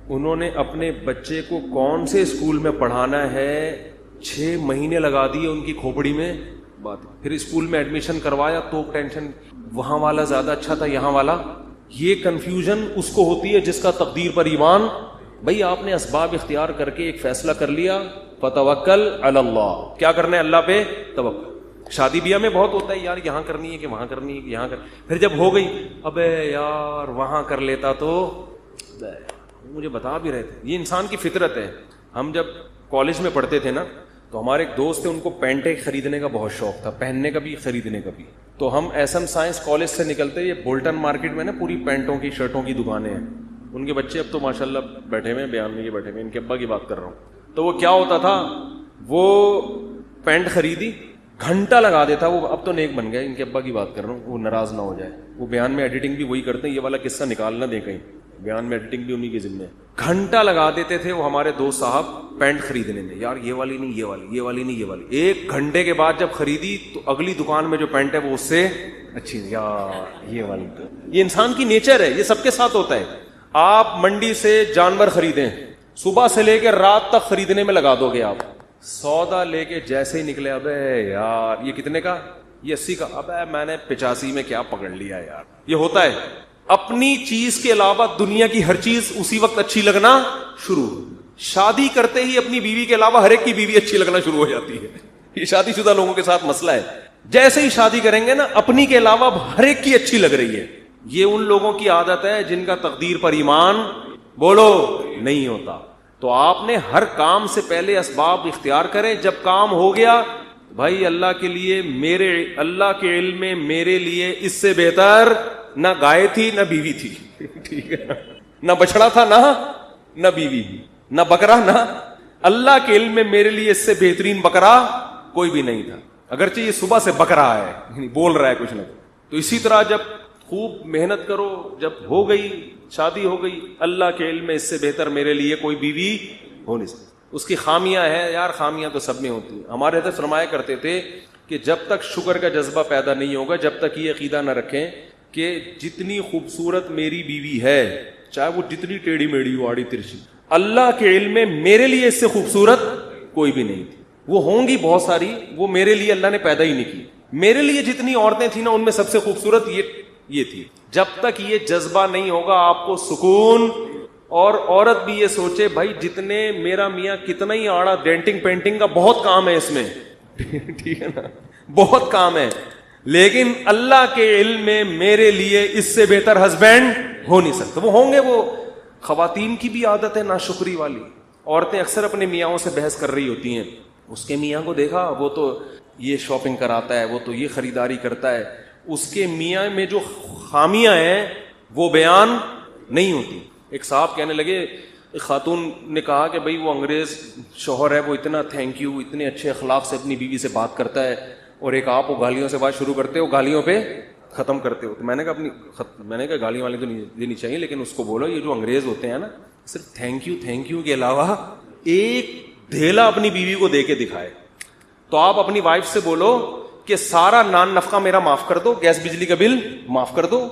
S2: انہوں نے اپنے بچے کو کون سے اسکول میں پڑھانا ہے 6 مہینے لگا دیے ان کی کھوپڑی میں بات. پھر اسکول میں ایڈمیشن کروایا تو ٹینشن, وہاں والا زیادہ اچھا تھا یہاں والا. یہ کنفیوژن اس کو ہوتی ہے جس کا تقدیر پر ایمان. بھائی آپ نے اسباب اختیار کر کے ایک فیصلہ کر لیا, فتوکل علی اللہ, کیا کرنا ہے اللہ پہ توکل. شادی بیاہ میں بہت ہوتا ہے یار یہاں کرنی ہے کہ وہاں کرنی ہے کہ یہاں پھر جب ہو گئی ابے یار وہاں کر لیتا تو, مجھے بتا بھی رہے تھے. یہ انسان کی فطرت ہے. ہم جب کالج میں پڑھتے تھے نا تو ہمارے ایک دوست تھے, ان کو پینٹیں خریدنے کا بہت شوق تھا, پہننے کا بھی خریدنے کا بھی. تو ہم ایس ایم سائنس کالج سے نکلتے, یہ بولٹن مارکیٹ میں نا پوری پینٹوں کی شرٹوں کی دکانیں ہیں. ان کے بچے اب تو ماشاءاللہ بیٹھے ہوئے بیان میں, یہ بیٹھے ہوئے, ان کے ابا کی بات کر رہا ہوں. تو وہ کیا ہوتا تھا, وہ پینٹ خریدی, گھنٹہ لگا دیتا وہ. اب تو نیک بن گئے, ان کے ابا کی بات کر رہا ہوں, وہ ناراض نہ ہو جائے. وہ بیان میں ایڈیٹنگ بھی وہی کرتے ہیں, یہ والا قصہ نکال نہ دیں کہیں, بیان میں ایڈیٹنگ بھی انہی کے ذمہ ہے. گھنٹہ لگا دیتے تھے وہ ہمارے دوست صاحب پینٹ خریدنے میں, یار یہ والی نہیں, یہ والی, یہ والی نہیں, یہ والی. 1 گھنٹے کے بعد جب خریدی تو اگلی دکان میں جو پینٹ ہے وہ اس سے اچھی, یار یہ والی. یہ انسان کی نیچر ہے, یہ سب کے ساتھ ہوتا ہے. آپ منڈی سے جانور خریدیں, صبح سے لے کے رات تک خریدنے میں لگا دو گے آپ. سودا لے کے جیسے ہی نکلے, ابے یار یہ کتنے کا, یہ 80 کا, ابے میں نے 85 میں کیا پکڑ لیا یار. یہ ہوتا ہے. اپنی چیز کے علاوہ دنیا کی ہر چیز اسی وقت اچھی لگنا شروع. شادی کرتے ہی اپنی بیوی کے علاوہ ہر ایک کی بیوی اچھی لگنا شروع ہو جاتی ہے. یہ شادی شدہ لوگوں کے ساتھ مسئلہ ہے. جیسے ہی شادی کریں گے نا اپنی کے علاوہ ہر ایک کی اچھی لگ رہی ہے. یہ ان لوگوں کی عادت ہے جن کا تقدیر پر ایمان بولو نہیں ہوتا. تو آپ نے ہر کام سے پہلے اسباب اختیار کریں. جب کام ہو گیا بھائی اللہ کے لیے, اللہ کے علم میں میرے لیے اس سے بہتر نہ گائے تھی نہ بیوی تھی, ٹھیک ہے, نہ بچڑا تھا نہ بیوی نہ بکرا, نہ اللہ کے علم میں میرے لیے اس سے بہترین بکرا کوئی بھی نہیں تھا, اگرچہ یہ صبح سے بک رہا ہے, بول رہا ہے کچھ نہ. تو اسی طرح جب خوب محنت کرو, جب ہو گئی شادی ہو گئی, اللہ کے علم میں اس سے بہتر میرے لیے کوئی بیوی ہو نہیں سکتی. اس کی خامیاں ہیں یار, خامیاں تو سب میں ہوتی ہیں. ہمارے حضرت فرمایا کرتے تھے کہ جب تک شکر کا جذبہ پیدا نہیں ہوگا, جب تک یہ عقیدہ نہ رکھیں کہ جتنی خوبصورت میری بیوی ہے, چاہے وہ جتنی ٹیڑھی میڑھی ہو, آڑی ترچھی, اللہ کے علم میں میرے لیے اس سے خوبصورت کوئی بھی نہیں تھی. وہ ہوں گی بہت ساری, وہ میرے لیے اللہ نے پیدا ہی نہیں کی. میرے لیے جتنی عورتیں تھیں نا, ان میں سب سے خوبصورت یہ تھی. جب تک یہ جذبہ نہیں ہوگا آپ کو سکون. اور عورت بھی یہ سوچے بھائی جتنے میرا میاں کتنا ہی آڑا, ڈینٹنگ پینٹنگ کا بہت کام ہے اس میں, ٹھیک ہے نا, بہت کام ہے, لیکن اللہ کے علم میں میرے لیے اس سے بہتر ہسبینڈ ہو نہیں سکتا. وہ ہوں گے, وہ خواتین کی بھی عادت ہے ناشکری والی. عورتیں اکثر اپنے میاں سے بحث کر رہی ہوتی ہیں, اس کے میاں کو دیکھا وہ تو یہ شاپنگ کراتا ہے, وہ تو یہ خریداری کرتا ہے. اس کے میاں میں جو خامیاں ہیں وہ بیان نہیں ہوتی. ایک صاحب کہنے لگے, ایک خاتون نے کہا کہ بھئی وہ انگریز شوہر ہے, وہ اتنا تھینک یو, اتنے اچھے اخلاق سے اپنی بیوی سے بات کرتا ہے, اور ایک آپ وہ گالیوں سے بات شروع کرتے ہو, گالیوں پہ ختم کرتے ہو. تو میں نے کہا گالیاں والی تو نہیں دینی چاہیے, لیکن اس کو بولو یہ جو انگریز ہوتے ہیں نا, صرف تھینک یو کے علاوہ ایک دھیلا اپنی بیوی کو دے کے دکھائے. تو آپ اپنی وائف سے بولو کہ سارا نان نفقہ میرا معاف کر دو, گیس بجلی کا بل معاف کر دو,